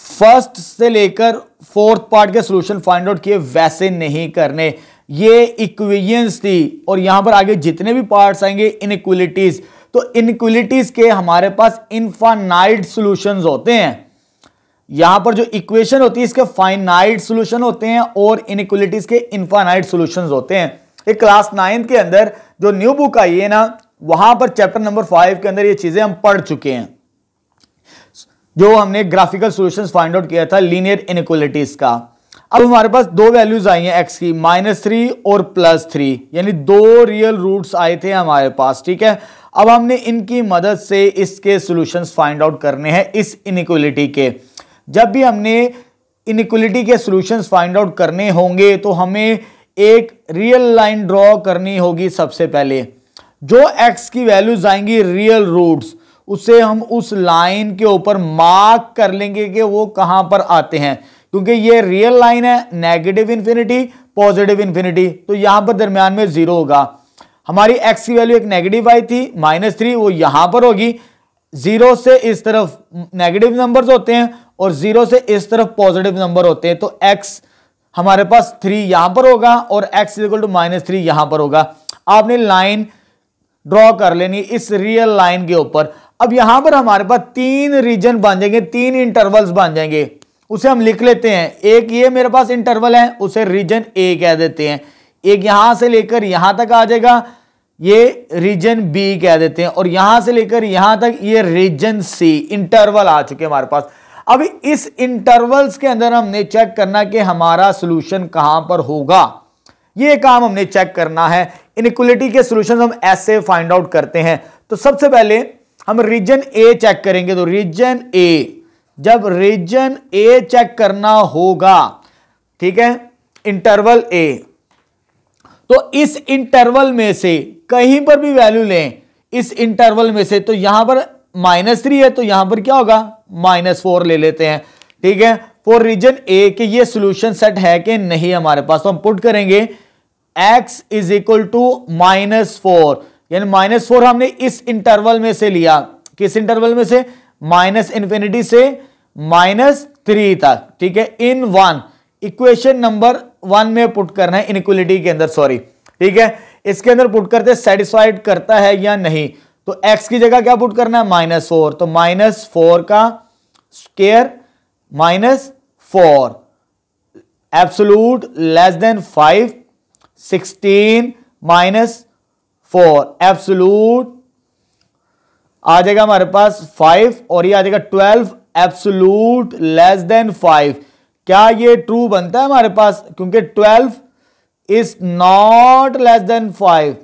फर्स्ट से लेकर फोर्थ पार्ट के सॉल्यूशन फाइंड आउट किए वैसे नहीं करने। ये इक्वेशंस थी और यहां पर आगे जितने भी पार्ट्स आएंगे इनइक्वालिटीज, तो इनइक्वालिटीज के हमारे पास इनफाइनाइट सॉल्यूशंस होते हैं। यहां पर जो इक्वेशन होती है इसके फाइनाइट सॉल्यूशन होते हैं और इनइक्वालिटीज के इनफाइनाइट सॉल्यूशंस होते हैं। ये क्लास 9 के अंदर जो न्यू बुक आई है ना, वहां पर चैप्टर नंबर 5 के अंदर ये चीजें हम पढ़ चुके हैं, जो हमने ग्राफिकल सॉल्यूशंस फाइंड आउट किया था लीनियर इनइक्वालिटीज का। अब हमारे पास दो वैल्यूज आई हैं एक्स की, -3 और +3, यानी दो रियल रूट्स आए थे हमारे पास, ठीक है। अब हमने इनकी मदद से इसके सॉल्यूशंस फाइंड आउट करने हैं इस इनइक्वालिटी के। जब भी हमने इनइक्वालिटी के सॉल्यूशंस फाइंड आउट करने होंगे तो हमें एक रियल लाइन ड्रॉ करनी होगी। सबसे पहले जो x की वैल्यूज आएंगी रियल रूट्स, उसे हम उस लाइन के ऊपर मार्क कर लेंगे कि वो कहां पर आते हैं, क्योंकि ये रियल लाइन है, नेगेटिव इंफिनिटी पॉजिटिव इंफिनिटी, तो यहां पर दरमियान में 0 होगा। हमारी x की वैल्यू एक नेगेटिव आई थी -3, वो यहां पर होगी। 0 से इस तरफ नेगेटिव नंबर्स होते हैं और 0 से इस तरफ पॉजिटिव नंबर होते हैं, तो x हमारे पास 3 यहां पर होगा और x -3 यहां पर होगा। आपने लाइन ड्रॉ कर लेनी इस रियल लाइन के ऊपर। अब यहां पर हमारे पास 3 रीजन बन जाएंगे, 3 इंटरवल्स बन जाएंगे, उसे हम लिख लेते हैं। एक ये मेरे पास इंटरवल है, उसे रीजन ए कह देते हैं। एक यहां से लेकर यहां तक आ जाएगा, ये रीजन बी कह देते हैं, और यहां से लेकर यहां तक ये रीजन सी। इंटरवल आ चुके हमारे पास। अब इस इंटरवल्स के अंदर हमने चेक करना कि हमारा सॉल्यूशन कहां पर होगा, ये काम हमने चेक करना है। इनइक्वालिटी के सॉल्यूशन हम ऐसे फाइंड आउट करते हैं। तो सबसे पहले हम रीजन ए चेक करेंगे। तो रीजन ए, जब रीजन ए चेक करना होगा, ठीक है, इंटरवल ए, तो इस इंटरवल में से कहीं पर भी वैल्यू लें इस इंटरवल में से, तो यहां पर -3 है, तो यहां पर क्या होगा -4 ले लेते हैं, ठीक है, फॉर रीजन ए कि ये सॉल्यूशन सेट है कि नहीं हमारे पास। तो हम पुट करेंगे x = -4, यानी -4 हमने इस इंटरवल में से लिया। किस इंटरवल में से? -∞ से -3 तक, ठीक है, इन 1 इक्वेशन नंबर 1 में पुट करना है, इनइक्वालिटी के अंदर, सॉरी, ठीक है। इसके अंदर पुट करते सेटिस्फाइड करता है या नहीं, तो x की जगह क्या पुट करना है -4, तो -4 का स्क्वायर -4 एब्सोल्यूट <5 16 -4 एब्सोल्यूट आ जाएगा हमारे पास 5 और ये आ जाएगा 12 एब्सोल्यूट <5। क्या ये ट्रू बनता है हमारे पास? क्योंकि 12 इज नॉट <5,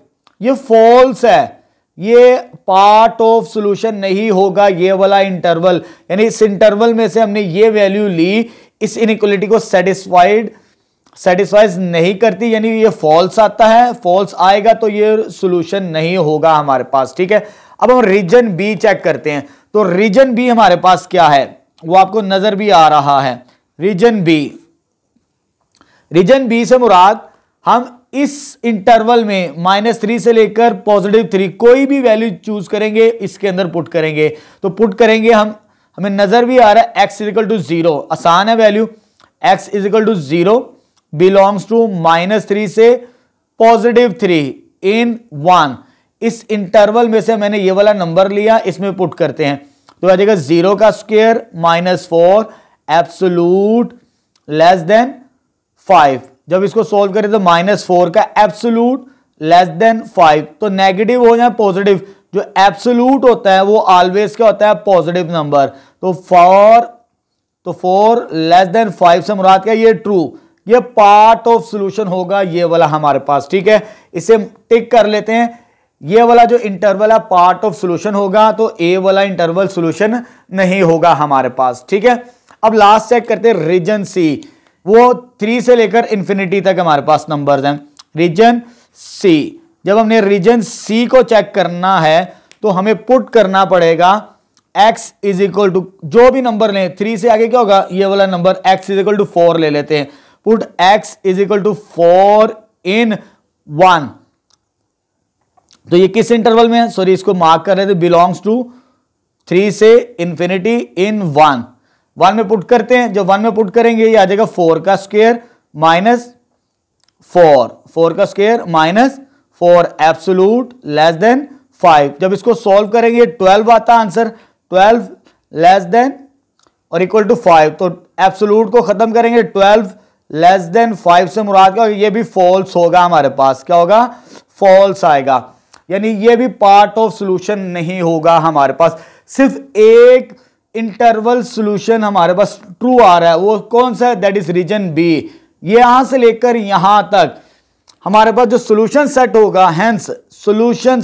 ये फॉल्स है, ये पार्ट ऑफ सॉल्यूशन नहीं होगा ये वाला इंटरवल। यानी इस इंटरवल में से हमने ये वैल्यू ली, इस इनइक्वालिटी को सेटिस्फाइज नहीं करती, यानी ये फॉल्स आता है। फॉल्स आएगा तो ये सॉल्यूशन नहीं होगा हमारे पास, ठीक है। अब हम रीजन बी चेक करते हैं। तो रीजन बी हमारे पास क्या है वो आपको नजर भी आ रहा है। रीजन बी से मुराद हम इस इंटरवल में -3 से लेकर +3 कोई भी वैल्यू चूज करेंगे, इसके अंदर पुट करेंगे। तो पुट करेंगे हमें नजर भी आ रहा है x = 0, आसान है वैल्यू। x = 0 बिलोंग्स टू -3 से +3 इन 1। इस इंटरवल में से मैंने ये वाला नंबर लिया, इसमें पुट करते हैं, तो आ जाएगा 0 का स्क्वायर -4 एब्सोल्यूट <5। जब इसको सोल्व करें तो -4 का एब्सोल्यूट <5, तो नेगेटिव हो जाए पॉजिटिव, जो एब्सोल्यूट होता है वो ऑलवेज क्या होता है पॉजिटिव नंबर। तो 4 <5 से मुराद क्या, ये ट्रू, ये पार्ट ऑफ सॉल्यूशन होगा ये वाला हमारे पास, ठीक है। इसे टिक कर लेते हैं, ये वाला जो इंटरवल है पार्ट ऑफ सॉल्यूशन होगा, तो ए वाला इंटरवल सॉल्यूशन नहीं होगा हमारे पास, ठीक है। अब लास्ट चेक करते हैं रीजन सी, वो 3 से लेकर इंफिनिटी तक हमारे पास नंबर्स हैं। रीजन सी, जब हमने रीजन सी को चेक करना है तो हमें पुट करना पड़ेगा x = जो भी नंबर लें, 3 से आगे क्या होगा ये वाला नंबर, x = 4 ले लेते हैं। पुट x = 4 इन 1। तो ये किस इंटरवल में है, सॉरी इसको मार्क कर रहे थे, बिलोंग्स टू 3 से इंफिनिटी इन 1। 1 में पुट करते हैं, जब 1 में पुट करेंगे ये आ जाएगा 4 का स्क्वायर माइनस 4 का square minus 4 absolute less than 5। जब इसको सॉल्व करेंगे 12 आता आंसर, 12 लेस देन और इक्वल टू 5। तो एब्सोल्यूट को खत्म करेंगे 12 लेस देन 5 से मुराद क्या, ये भी फॉल्स होगा हमारे पास, क्या होगा, फॉल्स आएगा, यानी ये भी पार्ट ऑफ सॉल्यूशन नहीं होगा हमारे पास। सिर्फ एक इंटरवल सॉल्यूशन हमारे पास ट्रू आ रहा है, वो कौन सा है, दैट इज रीजन बी। ये यहां से लेकर यहां तक हमारे पास जो सॉल्यूशन सेट होगा, हेंस सॉल्यूशन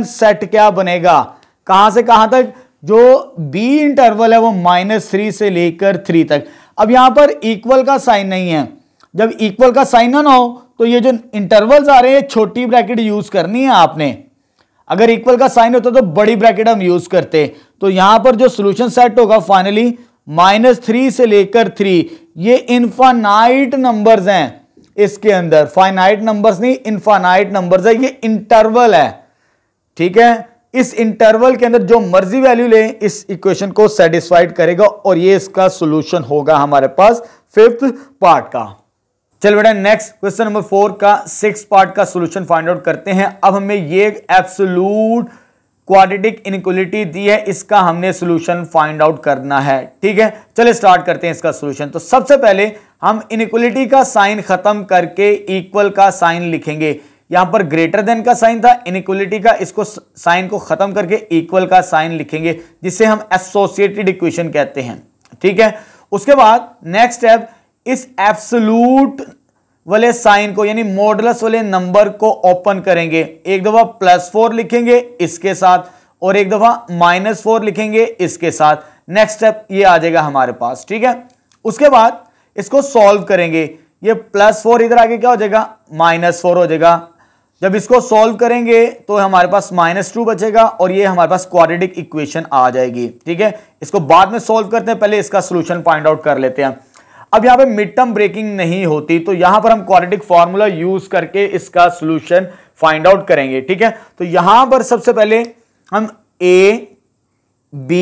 सेट क्या बनेगा, कहां से कहां तक, जो बी इंटरवल है वो -3 से लेकर 3 तक। अब यहां पर इक्वल का साइन नहीं है, जब इक्वल का साइन ना हो तो ये जो इंटरवल्स आ रहे हैं छोटी ब्रैकेट यूज करनी है आपने। अगर इक्वल का साइन होता तो बड़ी ब्रैकेट हम यूज करते। तो यहां पर जो सॉल्यूशन सेट होगा फाइनली -3 से लेकर 3, ये इनफाइनाइट नंबर्स हैं, इसके अंदर फाइनाइट नंबर्स नहीं, इनफाइनाइट नंबर्स है, ये इंटरवल है, ठीक है। इस इंटरवल के अंदर जो मर्जी वैल्यू ले इस इक्वेशन को सेटिस्फाइड करेगा और ये इसका सॉल्यूशन होगा हमारे पास 5th पार्ट का। चल बेटा नेक्स्ट क्वेश्चन नंबर 4 का 6th पार्ट का सॉल्यूशन फाइंड आउट करते हैं। अब हमें ये एब्सोल्यूट क्वाड्रेटिक इनइक्वालिटी दी है, इसका हमने सॉल्यूशन फाइंड आउट करना है, ठीक है। चलिए स्टार्ट करते हैं इसका सॉल्यूशन। तो सबसे पहले हम इनइक्वालिटी का साइन खत्म करके इक्वल का साइन लिखेंगे। यहां पर ग्रेटर देन का साइन था, इनइक्वालिटी का, इसको साइन को खत्म करके इक्वल का साइन लिखेंगे, जिसे हम एसोसिएटेड इक्वेशन कहते हैं, ठीक है। उसके बाद नेक्स्ट स्टेप, इस एब्सोल्यूट वाले साइन को यानी मॉडुलस वाले नंबर को ओपन करेंगे। एक दफा +4 लिखेंगे इसके साथ और एक दफा -4 लिखेंगे इसके साथ। नेक्स्ट स्टेप ये आ जाएगा हमारे पास, ठीक है। उसके बाद इसको सॉल्व करेंगे, ये +4 इधर आके क्या हो जाएगा, -4 हो जाएगा। जब इसको सॉल्व करेंगे तो हमारे पास -2 बचेगा और ये हमारे पास क्वाड्रेटिक इक्वेशन आ जाएगी, ठीक है। इसको बाद में सॉल्व करते हैं, पहले इसका सॉल्यूशन फाइंड आउट कर लेते हैं। अब यहां पे मिड टर्म ब्रेकिंग नहीं होती, तो यहां पर हम क्वाड्रेटिक फार्मूला यूज करके इसका सॉल्यूशन फाइंड आउट करेंगे, ठीक है। तो यहां पर सबसे पहले हम a, b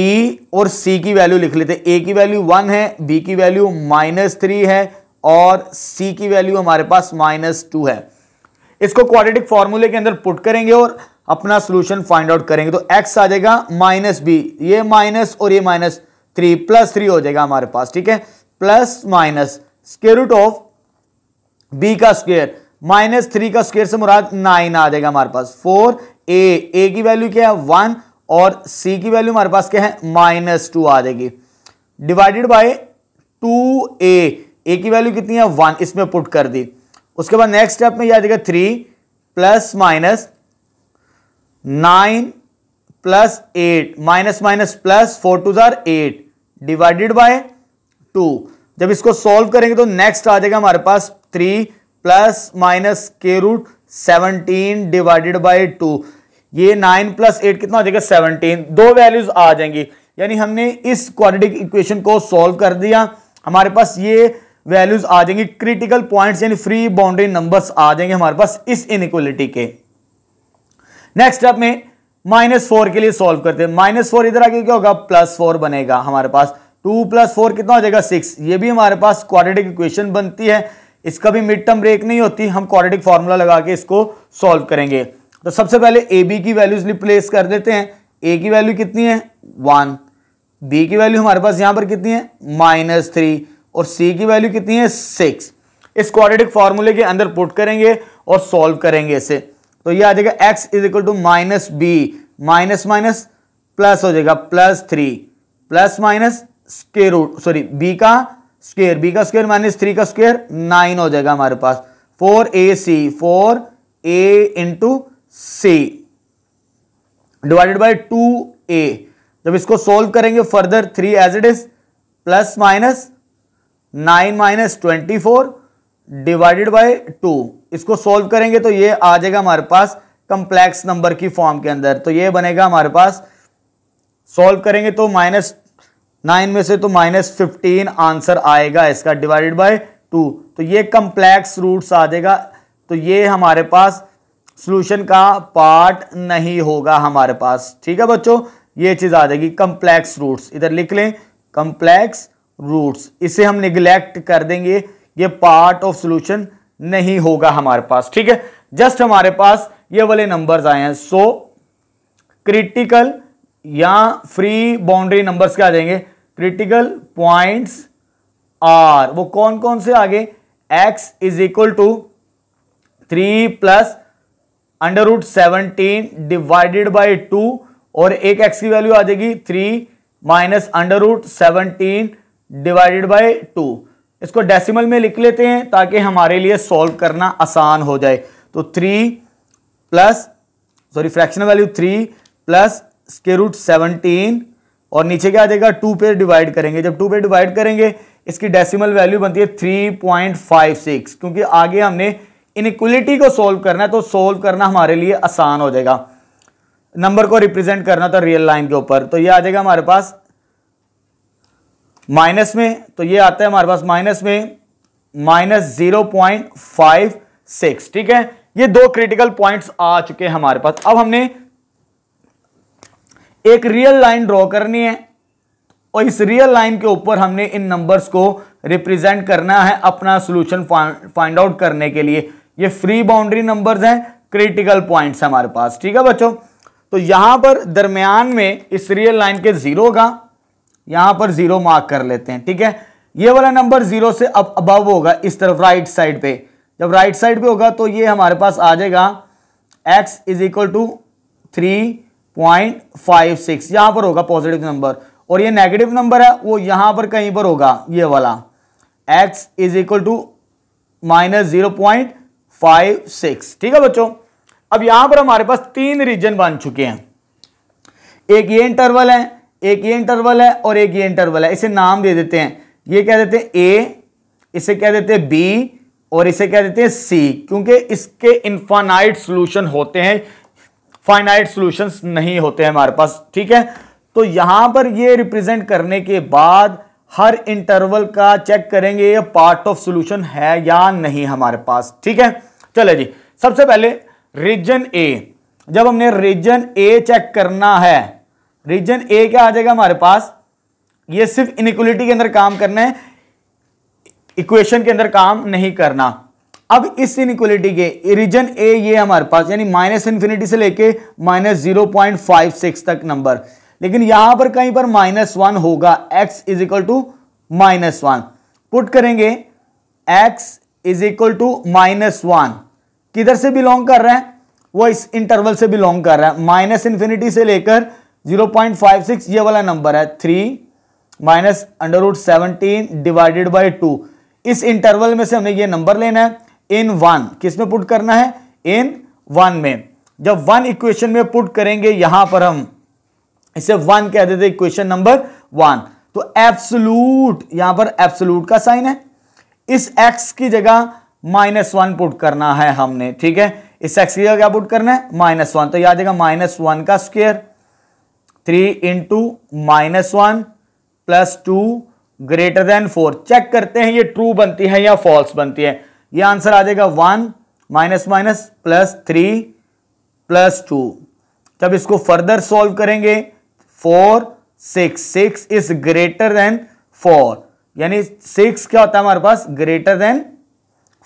और c की वैल्यू लिख लेते हैं। a की वैल्यू 1 है, b की वैल्यू -3 है और c की वैल्यू हमारे पास -2 है। इसको क्वाड्रेटिक फार्मूले के अंदर पुट करेंगे और अपना सॉल्यूशन फाइंड आउट करेंगे। तो x आ जाएगा -b, ये माइनस और ये -3 +3 हो जाएगा हमारे पास, ठीक है। Plus minus square root of b का स्क्वायर, -3 का स्क्वायर से मुराद 9 आ जाएगा हमारे पास। 4a की वैल्यू क्या है 1 और c की वैल्यू हमारे पास क्या है -2 आ जाएगी, डिवाइडेड बाय 2a की वैल्यू कितनी है 1, इसमें पुट कर दी। उसके बाद नेक्स्ट स्टेप में यह आ जाएगा 3 + -9 + 8 -+ 4 2 8 डिवाइडेड बाय 2। जब इसको सॉल्व करेंगे तो नेक्स्ट आ जाएगा हमारे पास 3 ± √17 डिवाइडेड बाय 2। ये 9 + 8 कितना हो जाएगा 17, दो वैल्यूज आ जाएंगी। यानी हमने इस क्वाड्रेटिक इक्वेशन को सॉल्व कर दिया, हमारे पास ये वैल्यूज आ जाएंगी, क्रिटिकल पॉइंट्स यानी फ्री बाउंड्री नंबर्स आ जाएंगे हमारे पास इस इनइक्वालिटी के। नेक्स्ट स्टेप में -4 के लिए सॉल्व करते हैं। -4 इधर आके क्या होगा +4 बनेगा हमारे पास। 2 + 4 कितना हो जाएगा 6, ये भी हमारे पास क्वाड्रेटिक इक्वेशन बनती है, इसका भी मिड टर्म ब्रेक नहीं होती। हम क्वाड्रेटिक फार्मूला लगा के इसको सॉल्व करेंगे। तो सबसे पहले ए बी की वैल्यूज रिप्लेस कर देते हैं। ए की वैल्यू कितनी है 1, बी की वैल्यू हमारे पास यहां पर कितनी है -3 और सी की वैल्यू कितनी है 6। इस क्वाड्रेटिक फार्मूले के अंदर पुट करेंगे और सॉल्व करेंगे इसे। तो ये आ जाएगा x = -b, minus minus plus हो जाएगा +3 plus minus square root b का स्क्वायर -3 का स्क्वायर 9 हो जाएगा हमारे पास। 4ac 4a × c divided by 2a। जब इसको सोल्व करेंगे further 3 as it is plus minus 9 - 24 divided by 2। इसको सोल्व करेंगे तो ये आ जाएगा हमारे पास कंप्लेक्स नंबर की फॉर्म के अंदर। तो ये बनेगा हमारे पास, सोल्व करेंगे तो -9 में से तो -15 आंसर आएगा इसका डिवाइडेड बाय 2। तो ये कंप्लेक्स रूट्स आ जाएगा। तो ये हमारे पास सॉल्यूशन का पार्ट नहीं होगा हमारे पास। ठीक है बच्चों, ये चीज आ जाएगी कम्प्लेक्स रूट्स, इधर लिख लें कम्प्लेक्स रूट्स। इसे हम निगलेक्ट कर देंगे, ये पार्ट ऑफ सॉल्यूशन नहीं होगा हमारे पास, ठीक है। जस्ट हमारे पास ये वाले नंबर्स आए हैं, सो क्रिटिकल या फ्री बाउंड्री नंबर्स क्या आ जाएंगे, क्रिटिकल पॉइंट्स आर, वो कौन कौन से आगे, x is equal to 3 plus √17 divided by 2, और एक x की वैल्यू आ जाएगी 3 माइनस √17 डिवाइडेड बाई 2। इसको डेसिमल में लिख लेते हैं ताकि हमारे लिए सॉल्व करना आसान हो जाए। तो 3 प्लस फ्रैक्शनल वैल्यू 3 प्लस √17 और नीचे क्या आ जाएगा 2 पे डिवाइड करेंगे। जब 2 पे डिवाइड करेंगे इसकी डेसिमल वैल्यू बनती है 3.56, क्योंकि आगे हमने इनइक्वलिटी को सॉल्व करना है तो सॉल्व करना हमारे लिए आसान हो जाएगा। नंबर को रिप्रेजेंट करना था रियल लाइन के ऊपर, तो ये आ जाएगा हमारे पास माइनस में, तो ये आता है हमारे पास माइनस में -0.56, ठीक है। ये दो क्रिटिकल पॉइंट्स आ चुके हैं हमारे पास। अब हमने एक रियल लाइन ड्रॉ करनी है और इस रियल लाइन के ऊपर हमने इन नंबर्स को रिप्रेजेंट करना है अपना सॉल्यूशन फाइंड आउट करने के लिए। ये फ्री बाउंड्री नंबर्स हैं, क्रिटिकल पॉइंट्स हमारे पास, ठीक है बच्चों। तो यहां पर दरमियान में इस रियल लाइन के 0 होगा, यहां पर 0 मार्क कर लेते हैं, ठीक है। ये वाला नंबर 0 से अब अबव होगा इस तरफ राइट साइड पे। जब राइट साइड पे होगा तो ये हमारे पास आ जाएगा x इज इक्वल टू 3.56, यहां पर होगा पॉजिटिव नंबर, और ये नेगेटिव नंबर है वो यहां पर कहीं पर होगा, ये वाला x इज इक्वल टू -0.56, ठीक है बच्चों। अब यहां पर हमारे पास 3 रीजन बन चुके हैं, एक ये इंटरवल है, एक ये इंटरवल है और एक ये इंटरवल है। इसे नाम दे देते हैं, ये क्या देते हैं a, इसे क्या देते हैं b और इसे क्या देते हैं c, क्योंकि इसके इनफाइनाइट सॉल्यूशन होते हैं, फाइनाइट सॉल्यूशंस नहीं होते हैं हमारे पास, ठीक है। तो यहां पर ये रिप्रेजेंट करने के बाद हर इंटरवल का चेक करेंगे ये पार्ट ऑफ सॉल्यूशन है या नहीं हमारे पास, ठीक है। चले जी, सबसे पहले रीजन ए, जब हमने रीजन ए चेक करना है, रीजन ए क्या आ जाएगा हमारे पास, ये सिर्फ इनइक्वलिटी के अंदर काम करना है, इक्वेशन के अंदर काम नहीं करना। अब इस इनइक्वलिटी के रीजन ए ये हमारे पास यानी -∞ से लेके -0.56 तक नंबर, लेकिन यहां पर कहीं पर -1 होगा, x is equal to -1 put करेंगे, x इज इक्वल टू -1 किधर से बिलोंग कर रहा है, वो इस इंटरवल से बिलोंग कर रहा है, -∞ से लेकर 0.56 ये वाला नंबर है, 3 माइनस √17 डिवाइडेड बाई 2। इस इंटरवल में से हमने ये नंबर लेना है, इन 1 किस में पुट करना है, इन 1 में। जब 1 इक्वेशन में पुट करेंगे, यहां पर हम इसे 1 कह देते इक्वेशन नंबर 1, तो एब्सोल्यूट, यहां पर एब्सोल्यूट का साइन है, इस x की जगह -1 पुट करना है हमने, ठीक है। इस x की जगह क्या पुट करना है, -1, तो याद आएगा -1 का square, 3 into -1 plus 2 greater than 4। Check करते हैं ये ट्रू बनती है या फॉल्स बनती है। ये आंसर आ जाएगा 1 माइनस प्लस 3 प्लस 2। जब इसको फर्दर सॉल्व करेंगे 4 6 इज ग्रेटर देन 4, यानी 6 क्या होता है हमारे पास, ग्रेटर देन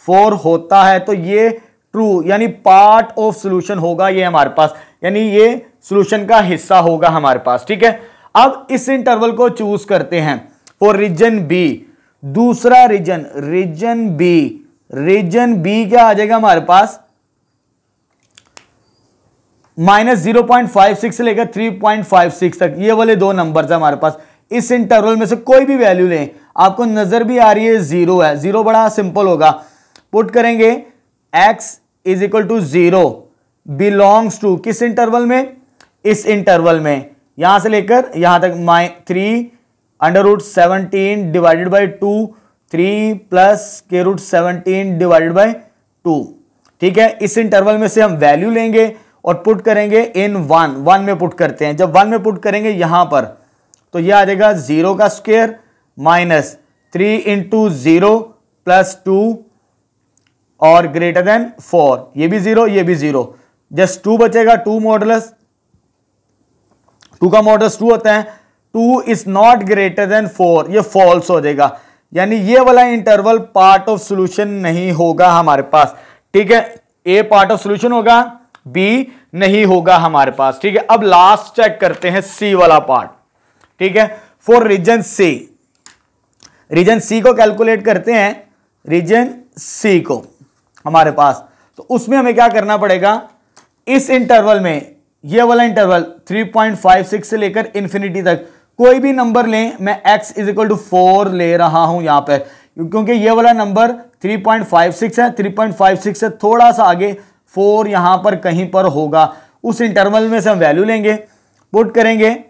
4 होता है, तो ये ट्रू यानी पार्ट ऑफ सॉल्यूशन होगा ये हमारे पास, यानी ये सॉल्यूशन का हिस्सा होगा हमारे पास, ठीक है। अब इस इंटरवल को चूज करते हैं फॉर रीजन बी, दूसरा रीजन, रीजन बी क्या आ जाएगा हमारे पास, -0.56 से लेकर 3.56 तक, ये वाले दो नंबर्स है हमारे पास। इस इंटरवल में से कोई भी वैल्यू लें, आपको नजर भी आ रही है 0 है, 0 बड़ा सिंपल होगा, पुट करेंगे x is equal to 0 belongs to किस इंटरवल में, इस इंटरवल में, यहां से लेकर यहां तक 3 √17 divided by 2, 3 plus √17 divided by 2, ठीक है। इस इंटरवल में से हम वैल्यू लेंगे और पुट करेंगे इन 1 में पुट करते हैं। जब 1 में पुट करेंगे यहां पर, तो यह आ जाएगा 0 का स्क्वायर माइनस 3 इंटू 0 प्लस 2 और ग्रेटर देन 4, ये भी 0 ये भी 0, जस्ट 2 बचेगा, 2 मॉडुलस 2 का मॉडुलस 2 होता है, 2 इज नॉट ग्रेटर देन 4, ये फॉल्स हो जाएगा, यानी ये वाला इंटरवल पार्ट ऑफ सॉल्यूशन नहीं होगा हमारे पास, ठीक है। ए पार्ट ऑफ सॉल्यूशन होगा, बी नहीं होगा हमारे पास, ठीक है। अब लास्ट चेक करते हैं सी वाला पार्ट, ठीक है। फॉर रीजन सी, रीजन सी को कैलकुलेट करते हैं, रीजन सी को हमारे पास, तो उसमें हमें क्या करना पड़ेगा, इस इंटरवल में ये वाला इंटरवल 3.56 से लेकर इंफिनिटी तक कोई भी नंबर लें, मैं x इज इक्वल टू 4 ले रहा हूं यहां पर, क्योंकि ये वाला नंबर 3.56 है, 3.56 से थोड़ा सा आगे 4 यहां पर कहीं पर होगा, उस इंटरवल में से हम वैल्यू लेंगे, पुट करेंगे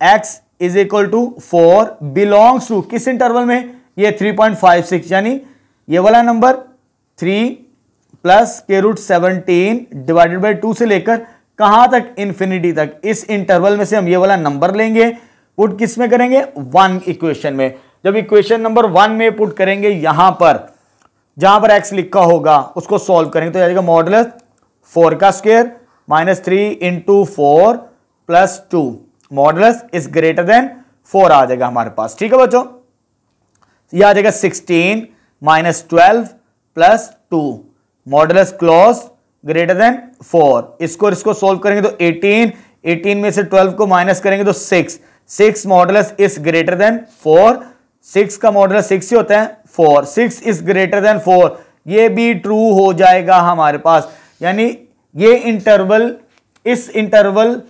x is equal to 4 belongs to किस इंटरवल में, ये 3.56, यानी ये वाला नंबर 3 प्लस के रूट 17 डिवाइडेड बाई 2 से लेकर कहां तक, इंफिनिटी तक, इस इंटरवल में से हम ये वाला नंबर लेंगे, पुट किस में करेंगे, 1 इक्वेशन में। जब इक्वेशन नंबर 1 में पुट करेंगे, यहां पर जहां पर x लिखा होगा उसको सॉल्व करेंगे, तो जाएगा मॉडुलस 4 का square minus 3 into 4 plus 2, modulus is greater than 4 आ जाएगा हमारे पास, ठीक है बच्चों। यह आ जाएगा 16 minus 12 plus 2, modulus close greater than 4, इसको सॉल्व करेंगे तो 18 में से 12 को माइनस करेंगे तो 6 मॉडुलस इज ग्रेटर देन 4, 6 का मॉडुलस 6 ही होता है 4, 6 इज ग्रेटर देन 4, ये भी ट्रू हो जाएगा हमारे पास, यानी ये इंटरवल, इस इंटरवल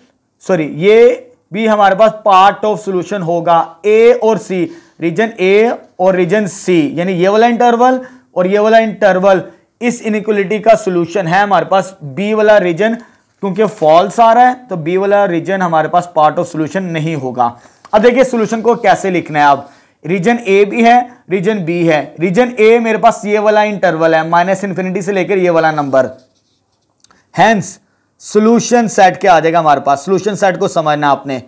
ये भी हमारे पास पार्ट ऑफ सॉल्यूशन होगा, ए और सी, रीजन ए और रीजन सी, यानी ये वाला इंटरवल और ये वाला इंटरवल, इस इनइक्वालिटी का सॉल्यूशन है हमारे पास। बी वाला रीजन क्योंकि फॉल्स आ रहा है, तो बी वाला रीजन हमारे पास पार्ट ऑफ सॉल्यूशन नहीं होगा। अब देखिए सॉल्यूशन को कैसे लिखना है, अब रीजन ए भी है, रीजन बी है, रीजन ए मेरे पास ये वाला इंटरवल है माइनस इन्फिनिटी से लेकर ये वाला नंबर, हेंस सॉल्यूशन सेट क्या आ जाएगा हमारे पास, सॉल्यूशन सेट को समझना आपने,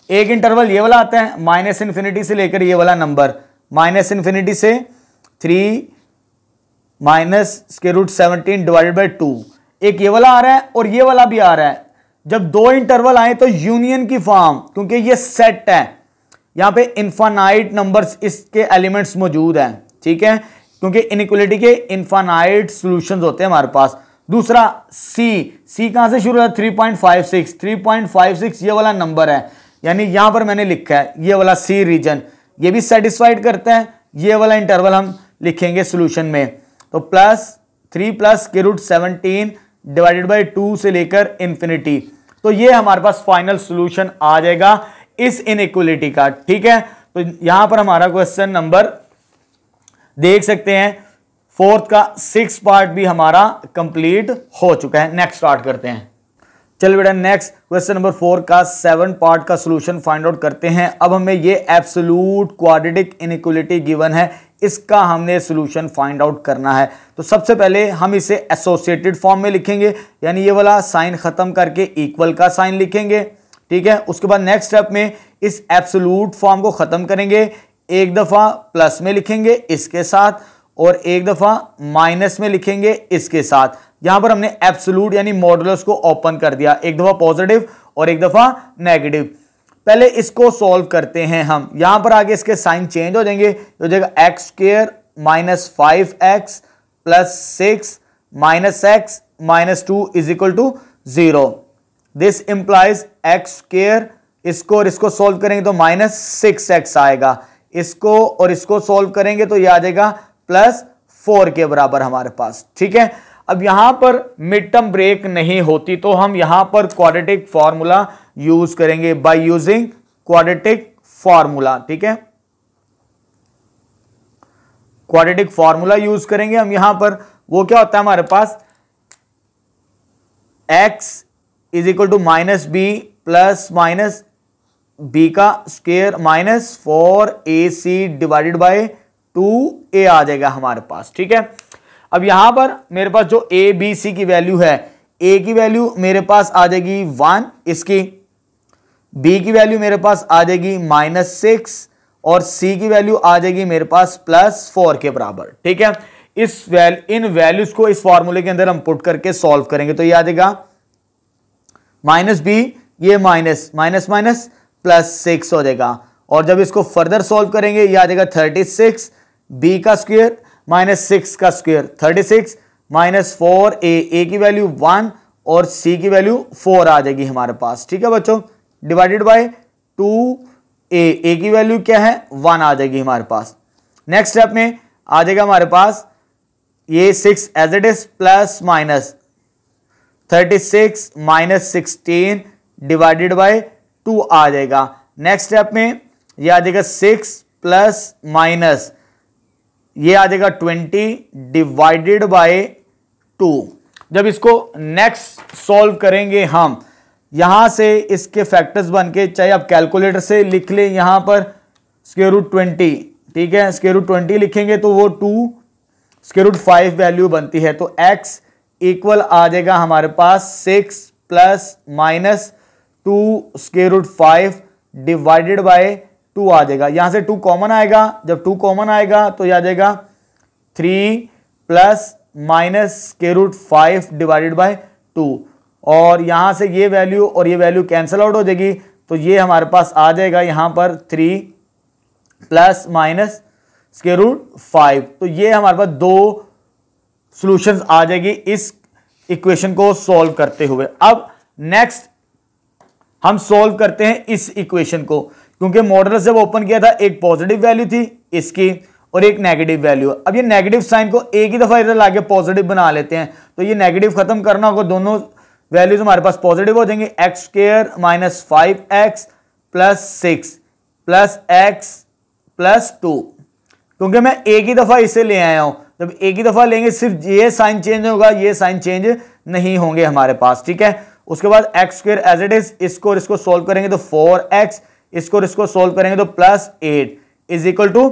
एक इंटरवल ये वाला आता है माइनस इन्फिनिटी से लेकर ये वाला नंबर, माइनस इन्फिनिटी से 3 माइनस के रूट 17 डिवाइडेड बाई 2, एक ये वाला आ रहा है और ये वाला भी आ रहा है। जब दो इंटरवल आए तो यूनियन की फॉर्म, क्योंकि ये सेट है, यहां पे इनफाइनाइट नंबर्स इसके एलिमेंट्स मौजूद हैं, ठीक है, क्योंकि इनइक्वालिटी के इनफाइनाइट सॉल्यूशंस होते हैं हमारे पास। दूसरा सी कहां से शुरू है, 3.56 ये वाला नंबर है, यानी यहां पर मैंने लिखा है ये वाला सी रीजन, ये भी सेटिस्फाइड करता है, ये वाला इंटरवल हम लिखेंगे सॉल्यूशन में, तो +3 प्लस के रूट 17 डिवाइडेड बाई 2 से लेकर इंफिनिटी, तो ये हमारे पास फाइनल सॉल्यूशन आ जाएगा इस इनइक्वालिटी का, ठीक है। तो यहां पर हमारा क्वेश्चन नंबर देख सकते हैं, फोर्थ का 6 पार्ट भी हमारा कंप्लीट हो चुका है। नेक्स्ट स्टार्ट करते हैं, चलिए बेटा नेक्स्ट क्वेश्चन नंबर 4 का 7 पार्ट का सॉल्यूशन फाइंड आउट करते हैं। अब हमें ये एब्सोल्यूट क्वाड्रेटिक इनइक्वालिटी गिवन है, इसका हमने सॉल्यूशन फाइंड आउट करना है। तो सबसे पहले हम इसे एसोसिएटेड फॉर्म में लिखेंगे, यानी ये वाला साइन खत्म करके इक्वल का साइन लिखेंगे, ठीक है। उसके बाद नेक्स्ट स्टेप में इस एब्सोल्यूट फॉर्म को खत्म करेंगे, एक दफा प्लस में लिखेंगे इसके साथ और एक दफा माइनस में लिखेंगे इसके साथ। यहां पर हमने एब्सोल्यूट यानी मॉडुलस को ओपन कर दिया, एक दफा पॉजिटिव और एक दफा नेगेटिव। पहले इसको सॉल्व करते हैं हम, यहां पर आगे इसके साइन चेंज हो जाएंगे, हो जाएगा x square minus 5x plus 6 minus x minus 2 is equal to 0। This implies x square, इसको और इसको सॉल्व करेंगे तो माइनस 6x आएगा, इसको और इसको सॉल्व करेंगे तो यह आ जाएगा +4 के बराबर हमारे पास, ठीक है। अब यहां पर मिड टर्म ब्रेक नहीं होती तो हम यहां पर क्वाड्रेटिक फॉर्मूला यूज करेंगे, बाय यूजिंग क्वाड्रेटिक फॉर्मूला, ठीक है। क्वाड्रेटिक फॉर्मूला यूज करेंगे हम यहां पर, वो क्या होता है हमारे पास, x is equal to minus b plus minus b का square minus 4ac divided by 2a आ जाएगा हमारे पास, ठीक है। अब यहां पर मेरे पास जो a b c की वैल्यू है, a की वैल्यू मेरे पास आ जाएगी 1, इसकी b की वैल्यू मेरे पास आ जाएगी -6 और c की वैल्यू आ जाएगी मेरे पास +4 के बराबर, ठीक है। इन वैल्यूज को इस फॉर्मूले के अंदर हम पुट करके सॉल्व करेंगे तो ये आ जाएगा -b ये माइनस माइनस माइनस प्लस 6 हो जाएगा। और जब इसको फर्दर सॉल्व करेंगे ये आ जाएगा 36 बी का स्क्वायर माइनस 6 का स्क्वायर, 36 माइनस 4 ए की वैल्यू 1 और सी की वैल्यू 4 आ जाएगी हमारे पास। ठीक है बच्चों, डिवाइडेड बाय 2 ए की वैल्यू क्या है 1 आ जाएगी हमारे पास। नेक्स्ट स्टेप में आ जाएगा हमारे पास ये 6 as it is plus minus 36 minus 16 divided by 2 आ जाएगा। नेक्स्ट स्टेप में ये आ जाएगा 6 प्लस माइनस ये आ जाएगा 20 डिवाइडेड बाय 2। जब इसको नेक्स्ट सॉल्व करेंगे हम, यहां से इसके फैक्टर्स बन के, चाहे आप कैलकुलेटर से लिख लें यहां पर स्क्वायर रूट 20, ठीक है, स्क्वायर रूट 20 लिखेंगे तो वो 2 स्क्वायर रूट 5 वैल्यू बनती है। तो x इक्वल आ जाएगा हमारे पास 6 plus minus 2 square root 5 divided by 2 आ जाएगा। यहां से 2 कॉमन आएगा, जब 2 कॉमन आएगा तो यह आ जाएगा 3 plus minus square root 5 divided by 2, और यहां से ये वैल्यू और ये वैल्यू कैंसिल आउट हो जाएगी। तो ये हमारे पास आ जाएगा यहां पर 3 प्लस माइनस स्क्वायर रूट 5। तो ये हमारे पास 2 सॉल्यूशंस आ जाएगी इस इक्वेशन को सॉल्व करते हुए। अब नेक्स्ट हम सॉल्व करते हैं इस इक्वेशन को, क्योंकि मॉडुलस जब ओपन किया था एक पॉजिटिव वैल्यू थी इसकी और एक नेगेटिव वैल्यू। अब ये नेगेटिव साइन को एक ही दफा इधर लाके पॉजिटिव बना लेते हैं, तो ये नेगेटिव खत्म करना होगा, दोनों वैल्यूज हमारे पास पॉजिटिव हो जाएंगे। X square minus 5x plus 6 plus x plus 2, क्योंकि मैं एक ही दफा इसे ले आया हूं। जब एक ही दफा लेंगे सिर्फ ये साइन चेंज होगा, ये साइन चेंज नहीं होंगे हमारे पास। ठीक है, उसके बाद x square as it is, इसको और इसको सोल्व करेंगे तो 4x, इसको और इसको सोल्व करेंगे तो प्लस 8 इज इक्वल टू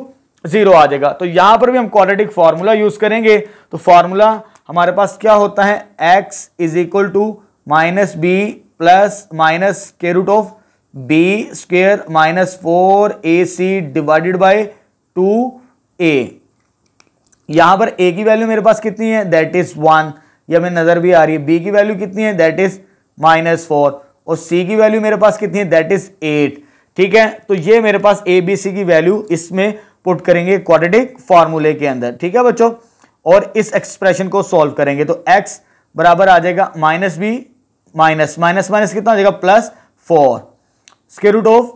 0 आ जाएगा। तो यहां पर भी हम क्वाड्रेटिक फॉर्मूला यूज करेंगे। तो फॉर्मूला हमारे पास क्या होता है, x is equal to minus b plus minus square root of b square minus 4ac divided by 2a। यहां पर a की वैल्यू मेरे पास कितनी है, दैट इज 1, यह हमें नजर भी आ रही है। b की वैल्यू कितनी है, दैट इज माइनस 4, और c की वैल्यू मेरे पास कितनी है, दैट इज 8। ठीक है, तो ये मेरे पास a b c की वैल्यू इसमें पुट करेंगे क्वाड्रेटिक फॉर्मूले के अंदर। ठीक है बच्चों, और इस एक्सप्रेशन को सॉल्व करेंगे तो x बराबर आ जाएगा minus b minus minus minus कितना आ जाएगा plus 4 square root of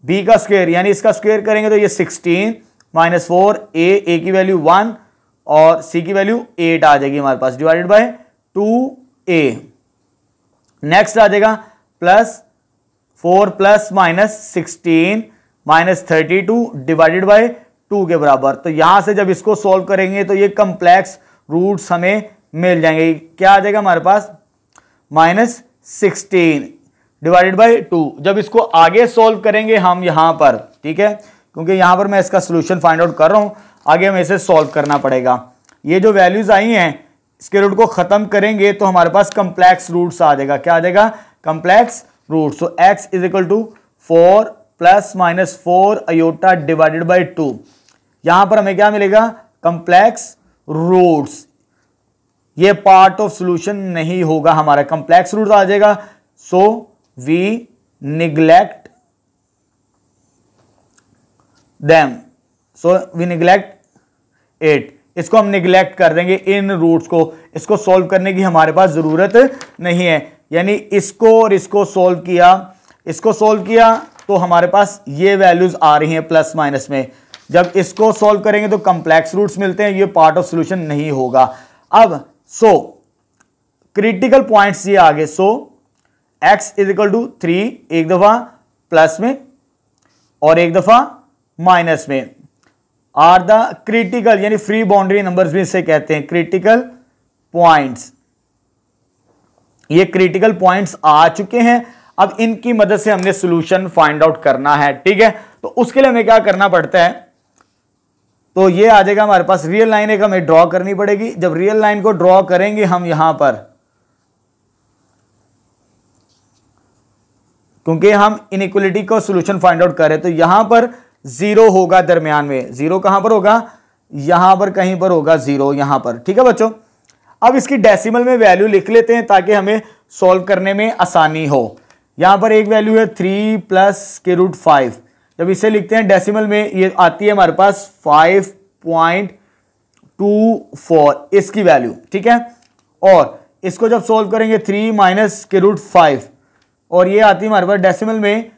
b का स्क्वायर, यानी इसका स्क्वायर करेंगे तो ये 16 माइनस 4 a की वैल्यू 1 और c की वैल्यू 8 आ जाएगी हमारे पास डिवाइडेड बाय 2a। नेक्स्ट आ जाएगा plus 4 plus minus 16 minus 32 divided by 2 के बराबर। तो यहां से जब इसको सॉल्व करेंगे तो ये कम्प्लेक्स रूट्स हमें मिल जाएंगे। क्या आ जाएगा हमारे पास, माइनस 16 डिवाइडेड बाय 2। जब इसको आगे सॉल्व करेंगे हम यहां पर, ठीक है, क्योंकि यहां पर मैं इसका सोल्यूशन फाइंड आउट कर रहा हूं, आगे हमें इसे सॉल्व करना पड़ेगा। ये जो वैल्यूज आई हैं इसके रूट को खत्म करेंगे तो हमारे पास कम्प्लेक्स रूट्स आ जाएगा। क्या आ जाएगा, कम्प्लेक्स रूट्स। तो x is equal to 4 plus minus 4 iota divided by 2। यहां पर हमें क्या मिलेगा, कम्प्लेक्स रूट्स। ये पार्ट ऑफ सॉल्यूशन नहीं होगा हमारा, कम्प्लेक्स रूट आ जाएगा। So we neglect them, so we neglect it. इसको हम निग्लेक्ट कर देंगे इन रूट्स को, इसको सॉल्व करने की हमारे पास जरूरत नहीं है। यानी इसको और इसको सॉल्व किया, इसको सॉल्व किया तो हमारे पास ये वैल्यूज आ रही हैं प्लस माइनस में। जब इसको सॉल्व करेंगे तो कम्प्लेक्स रूट्स मिलते हैं, ये पार्ट ऑफ सॉल्यूशन नहीं होगा। अब सो क्रिटिकल पॉइंट्स ये आगे, सो x इज इक्वल टू 3 एक दफा प्लस में और एक दफा माइनस में आर द क्रिटिकल, यानी फ्री बाउंड्री नंबर्स भी इसे कहते हैं, क्रिटिकल पॉइंट्स। ये क्रिटिकल पॉइंट्स आ चुके हैं। अब इनकी मदद से हमने सॉल्यूशन फाइंड आउट करना है। ठीक है, तो उसके लिए हमें क्या करना पड़ता है, तो ये आ जाएगा हमारे पास रियल लाइन एक हमें ड्रॉ करनी पड़ेगी। जब रियल लाइन को ड्रॉ करेंगे हम यहां पर, क्योंकि हम इनइक्वालिटी को सॉल्यूशन फाइंड आउट कर रहे हैं, तो यहां पर 0 होगा दरमियान में। 0 कहां पर होगा, यहां पर कहीं पर होगा 0 यहां पर। ठीक है बच्चों, अब इसकी डेसिमल में वैल्यू लिख लेते हैं ताकि हमें सॉल्व करने में आसानी हो। यहां पर एक वैल्यू है 3 प्लस के रूट 5। जब इसे लिखते हैं डेसिमल में, ये आती है हमारे पास 5.24 इसकी वैल्यू, ठीक है। और इसको जब सोल्व करेंगे 3 माइनस के रूट 5, और ये आती है हमारे पास डेसिमल में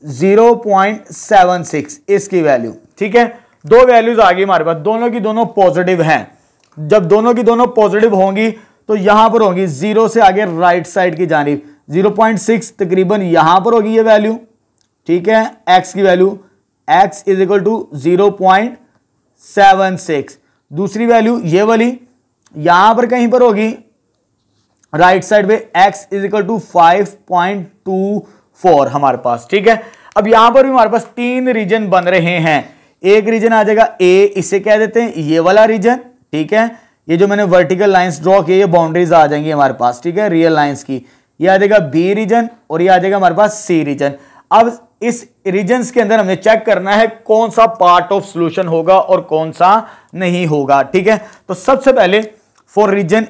0.76 इसकी वैल्यू, ठीक है। दो वैल्यूज आ गई हमारे पास, दोनों की दोनों पॉजिटिव हैं। जब दोनों की दोनों पॉजिटिव होंगी तो यहां पर होंगी 0 से आगे राइट साइड की जानिब 0.6 तकरीबन यहां पर होगी ये वैल्यू, ठीक है। x की value x is equal to 0.76। दूसरी वैल्यू ये वाली यहां पर कहीं पर होगी राइट साइड पे x इज इक्वल टू 5.24 हमारे पास, ठीक है। अब यहां पर भी हमारे पास तीन रीजन बन रहे हैं। एक रीजन आ जाएगा a, इसे कह देते हैं ये वाला रीजन, ठीक है। ये जो मैंने वर्टिकल लाइंस ड्रॉ किए ये बाउंड्रीज आ जाएंगी हमारे पास, ठीक है, रियल लाइंस की। ये आ जाएगा बी रीजन और ये आ जाएगा हमारे पास सी रीजन। अब इस रीजन्स के अंदर हमें चेक करना है कौन सा पार्ट ऑफ सॉल्यूशन होगा और कौन सा नहीं होगा, ठीक है। तो सबसे पहले फॉर रीजन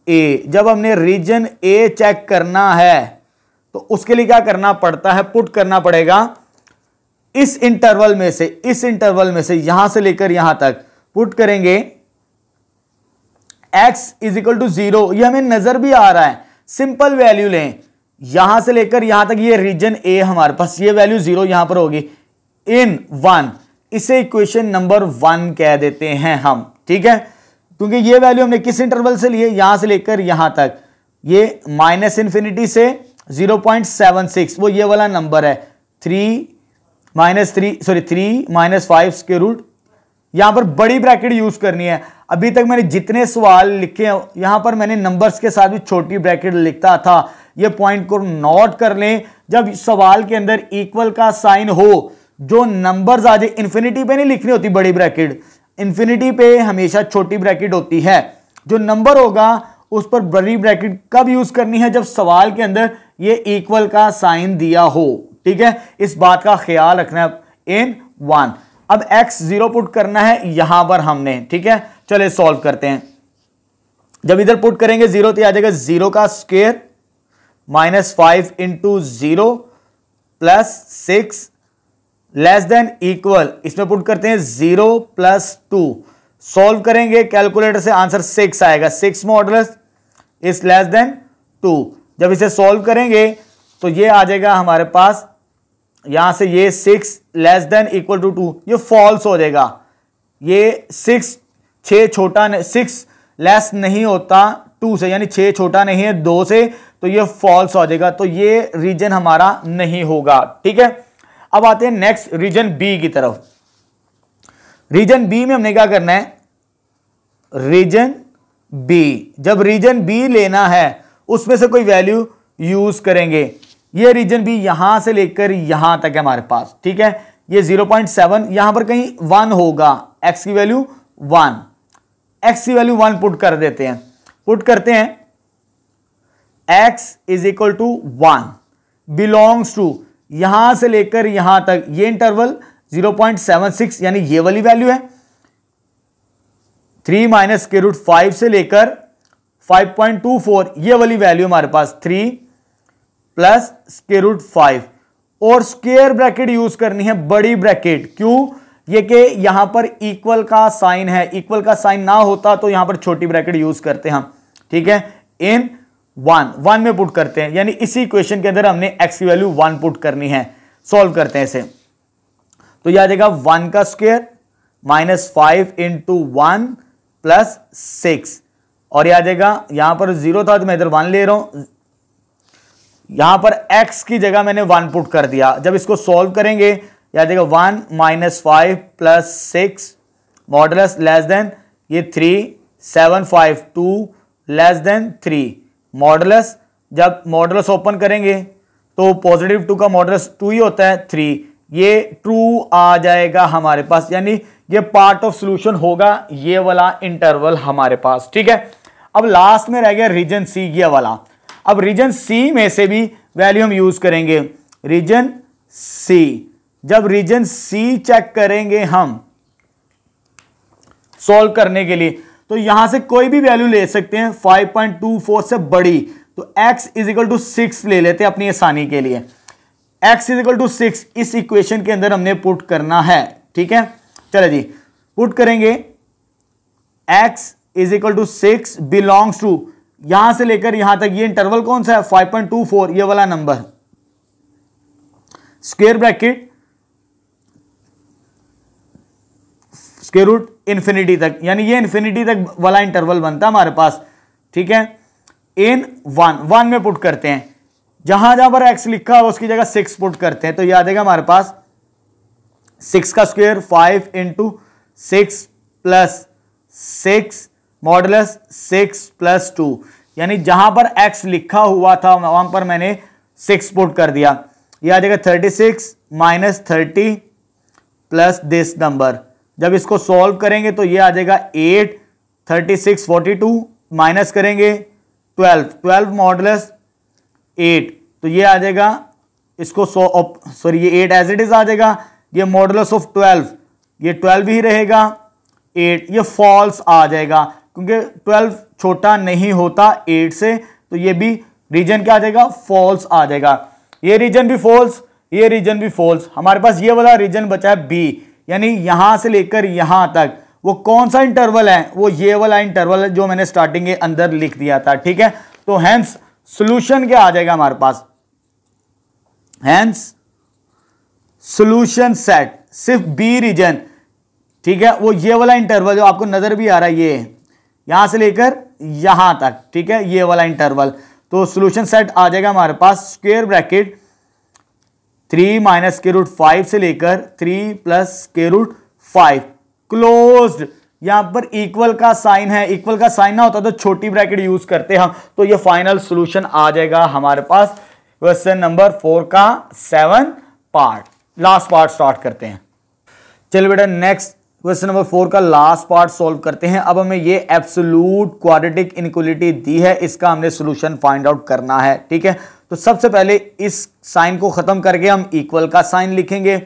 ए, जब हमने रीजन ए चेक करना है तो उसके लिए क्या करना पड़ता है, पुट करना पड़ेगा इस इंटरवल में से यहां से लेकर यहां तक पुट करेंगे x इज इक्वल टू 0। ये हमें नजर भी आ रहा है, सिंपल वैल्यू लें यहां से लेकर यहां तक, ये रीजन ए हमारे पास, ये वैल्यू 0 यहां पर होगी इन 1, इसे इक्वेशन नंबर 1 कह देते हैं हम, ठीक है। क्योंकि ये वैल्यू हमने किस इंटरवल से लिए, यहां से लेकर यहां तक, ये -∞ से 0.76, वो ये वाला नंबर है 3 माइनस 5 के रूट। यहां पर बड़ी ब्रैकेट यूज करनी है। अभी तक मैंने जितने सवाल लिखे हैं यहां पर मैंने नंबर्स के साथ भी छोटी ब्रैकेट लिखता था, ये पॉइंट को नोट कर लें। जब सवाल के अंदर इक्वल का साइन हो, जो नंबर्स आ जाए, इन्फिनिटी पे नहीं लिखनी होती बड़ी ब्रैकेट, इन्फिनिटी पे हमेशा छोटी ब्रैकेट होती है। जो नंबर होगा उस पर बड़ी ब्रैकेट कब यूज करनी है, जब सवाल के अंदर ये इक्वल का साइन दिया हो, ठीक है। इस बात का ख्याल रखना है इन 1। अब x 0 पुट करना है यहां पर हमने, ठीक है। चलिए सॉल्व करते हैं। जब इधर पुट करेंगे 0 तो आ जाएगा 0 का square -5 into 0 plus 6 less than equal, इसमें पुट करते हैं 0 प्लस 2। सॉल्व करेंगे कैलकुलेटर से, आंसर 6 आएगा। 6 मॉडुलस इज लेस देन 2। जब इसे सॉल्व करेंगे तो ये आ जाएगा हमारे पास, यहां से ये 6 लेस देन इक्वल टू 2, ये फॉल्स हो जाएगा। ये 6 लेस नहीं होता 2 से, यानी 6 छोटा नहीं है 2 से, तो ये फॉल्स हो जाएगा। तो ये रीजन हमारा नहीं होगा, ठीक है। अब आते हैं नेक्स्ट रीजन बी की तरफ। रीजन बी में हमने क्या करना है, रीजन बी, जब रीजन बी लेना है उसमें से कोई वैल्यू यूज करेंगे। ये रीजन बी यहां से लेकर यहां तक है हमारे पास, ठीक है। ये 0.7, यहां पर कहीं 1 होगा, x की वैल्यू 1, x की वैल्यू 1 पुट कर देते हैं। पुट करते हैं x is equal to 1 belongs to, यहां से लेकर यहां तक ये इंटरवल 0.76 यानी ये वाली वैल्यू है। 3 माइनस के रूट 5 से लेकर 5.24 ये वाली वैल्यू हमारे पास 3 प्लस स्क्वायर रूट 5, और स्क्वायर ब्रैकेट यूज करनी है बड़ी ब्रैकेट। क्यों, ये कि यहां पर इक्वल का साइन है, इक्वल का साइन ना होता तो यहां पर छोटी ब्रैकेट यूज करते हैं हम, ठीक है। इन 1 में पुट करते हैं, यानी इसी इक्वेशन के अंदर हमने x की वैल्यू 1 पुट करनी है। सॉल्व करते हैं इसे, तो यह आ जाएगा 1 का स्क्वायर -5 इंटू 1 प्लस 6, और यह आ जाएगा, यहां पर 0 था तो मैं इधर 1 ले रहा हूं, यहां पर x की जगह मैंने 1 पुट कर दिया। जब इसको सॉल्व करेंगे यह आ जाएगा 1 - 5 प्लस 6 मॉडुलस लेस देन ये 3 7 5 2 लेस देन 3 मॉडुलस। जब मॉडुलस ओपन करेंगे तो पॉजिटिव 2 का मॉडुलस 2 ही होता है 3, ये ट्रू आ जाएगा हमारे पास, यानी ये पार्ट ऑफ सॉल्यूशन होगा ये वाला इंटरवल हमारे पास, ठीक है। अब लास्ट में रह गया रीजन सी ये वाला। अब रीजन सी में से भी वैल्यू हम यूज करेंगे। रीजन सी, जब रीजन सी चेक करेंगे हम सॉल्व करने के लिए, तो यहां से कोई भी वैल्यू ले सकते हैं 5.24 से बड़ी, तो x इज इक्वल टू 6 ले लेते हैं अपनी आसानी के लिए। x इज इक्वल टू 6 इस इक्वेशन के अंदर हमने पुट करना है, ठीक है। चलो जी, पुट करेंगे x is equal to 6 belongs to, यहां से लेकर यहां तक ये इंटरवल कौन सा है 5.24, ये वाला नंबर, square bracket square root infinity तक, यानी ये इंफिनिटी तक वाला इंटरवल बनता है हमारे पास, ठीक है। इन 1 में पुट करते हैं, जहां जहां पर x लिखा है उसकी जगह 6 पुट करते हैं, तो ये आ जाएगा हमारे पास 6 का square 5 into 6 plus 6 modulus 6 plus 2, यानी जहां पर x लिखा हुआ था वहां पर मैंने 6 पुट कर दिया। ये आ जाएगा 36 माइनस 30 प्लस दिस नंबर। जब इसको सॉल्व करेंगे तो ये आ जाएगा 8, 36 42 माइनस करेंगे 12 मॉडुलस 8, तो ये आ जाएगा इसको सॉरी ये 8 एज इट इज आ जाएगा, ये मॉडुलस ऑफ 12 ये 12 ही रहेगा, 8 ये फॉल्स आ जाएगा क्योंकि 12 छोटा नहीं होता 8 से, तो ये भी रीजन क्या आ जाएगा फॉल्स आ जाएगा। ये रीजन भी फॉल्स, ये रीजन भी फॉल्स, हमारे पास ये वाला रीजन बचा है बी, यानी यहां से लेकर यहां तक वो कौन सा इंटरवल है, वो ये वाला इंटरवल है जो मैंने स्टार्टिंग के अंदर लिख दिया था, ठीक है। तो हेंस सॉल्यूशन क्या आ जाएगा हमारे पास, हेंस सॉल्यूशन सेट सिर्फ बी रीजन, ठीक है, वो ये वाला इंटरवल जो आपको नजर भी आ रहा है, ये यहां से लेकर यहां तक, ठीक है, ये वाला इंटरवल। तो सॉल्यूशन सेट आ जाएगा हमारे पास square bracket 3 minus square root 5 से लेकर 3 प्लस स्क्वायर रूट 5 क्लोज्ड। यहां पर इक्वल का साइन है, इक्वल का साइन ना होता तो छोटी ब्रैकेट यूज करते हम, तो ये फाइनल सॉल्यूशन आ जाएगा हमारे पास क्वेश्चन नंबर 4 का 7 पार्ट। लास्ट पार्ट स्टार्ट करते हैं। चलिए बेटा नेक्स्ट क्वेश्चन नंबर 4 का लास्ट पार्ट सॉल्व करते हैं। अब हमें ये एब्सोल्यूट क्वाड्रेटिक इनइक्वालिटी दी है, इसका हमने सॉल्यूशन फाइंड आउट करना है, ठीक है। तो सबसे पहले इस साइन को खत्म करके हम इक्वल का साइन लिखेंगे,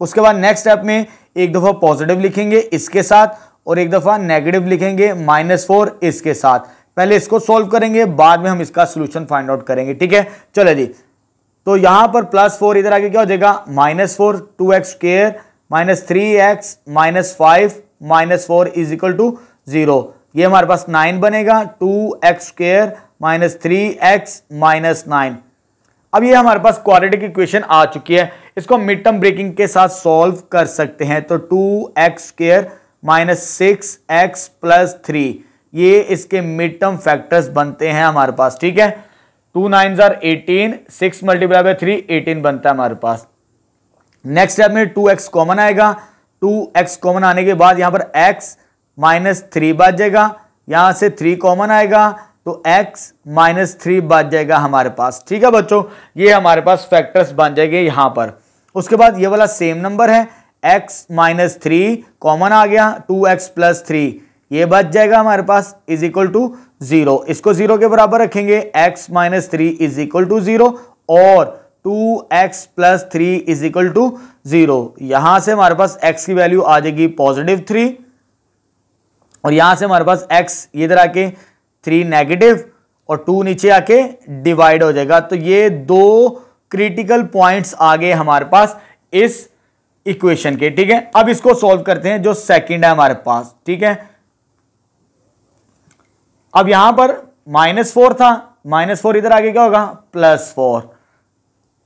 उसके बाद नेक्स्ट स्टेप में एक दफा पॉजिटिव लिखेंगे इसके साथ और एक दफा नेगेटिव लिखेंगे -4 इसके साथ। पहले इसको सॉल्व करेंगे, बाद में हम इसका सॉल्यूशन फाइंड आउट करेंगे, ठीक है। चलो जी, तो यहां पर +4 इधर आके क्या हो जाएगा -4 2x square minus 3x minus 5 minus 4 is equal to 0। ये हमारे पास 9 बनेगा, 2x square minus 3x minus 9। अब ये हमारे पास क्वाड्रेटिक इक्वेशन आ चुकी है, इसको हम मिड टर्म ब्रेकिंग के साथ सॉल्व कर सकते हैं। तो 2x square minus 6x plus 3 ये इसके मिड टर्म फैक्टर्स बनते हैं हमारे पास, ठीक है। 2 9s are 18, 6 मल्टीप्लाई बाय 3 18 बनता है हमारे पास। नेक्स्ट स्टेप में 2x कॉमन आएगा, 2x कॉमन आने के बाद यहां पर x माइनस 3 बच जाएगा, यहां से 3 कॉमन आएगा तो x माइनस 3 बच जाएगा हमारे पास, ठीक है बच्चों। ये हमारे पास फैक्टर्स बन जाएंगे यहां पर। उसके बाद ये वाला सेम नंबर है, x माइनस 3 कॉमन आ गया, 2x प्लस 3 ये बच जाएगा हमारे पास इज इक्वल टू 0। इसको 0 के बराबर रखेंगे, x minus 3 is equal to 0 और 2x plus 3 is equal to 0। यहां से हमारे पास x की वैल्यू आ जाएगी +3 और यहां से हमारे पास x इधर आके 3 नेगेटिव और 2 नीचे आके डिवाइड हो जाएगा। तो ये दो क्रिटिकल पॉइंट्स आ गए हमारे पास इस इक्वेशन के, ठीक है। अब इसको सॉल्व करते हैं जो सेकंड है हमारे पास, ठीक है। अब यहां पर -4 था, -4 इधर आगे क्या होगा +4,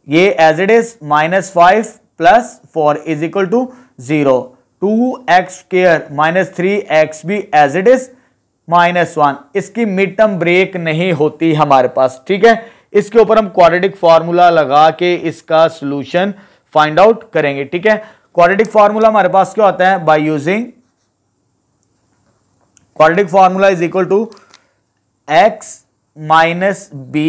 ये as it is -5 plus 4 is equal to 0। 2x square minus 3x भी एज इट इज -1। इसकी मिड टर्म ब्रेक नहीं होती हमारे पास, ठीक है। इसके ऊपर हम क्वाड्रेटिक फार्मूला लगा के इसका सॉल्यूशन फाइंड आउट करेंगे, ठीक है। क्वाड्रेटिक फार्मूला हमारे पास क्या होता है, by using quadratic formula is equal to x minus b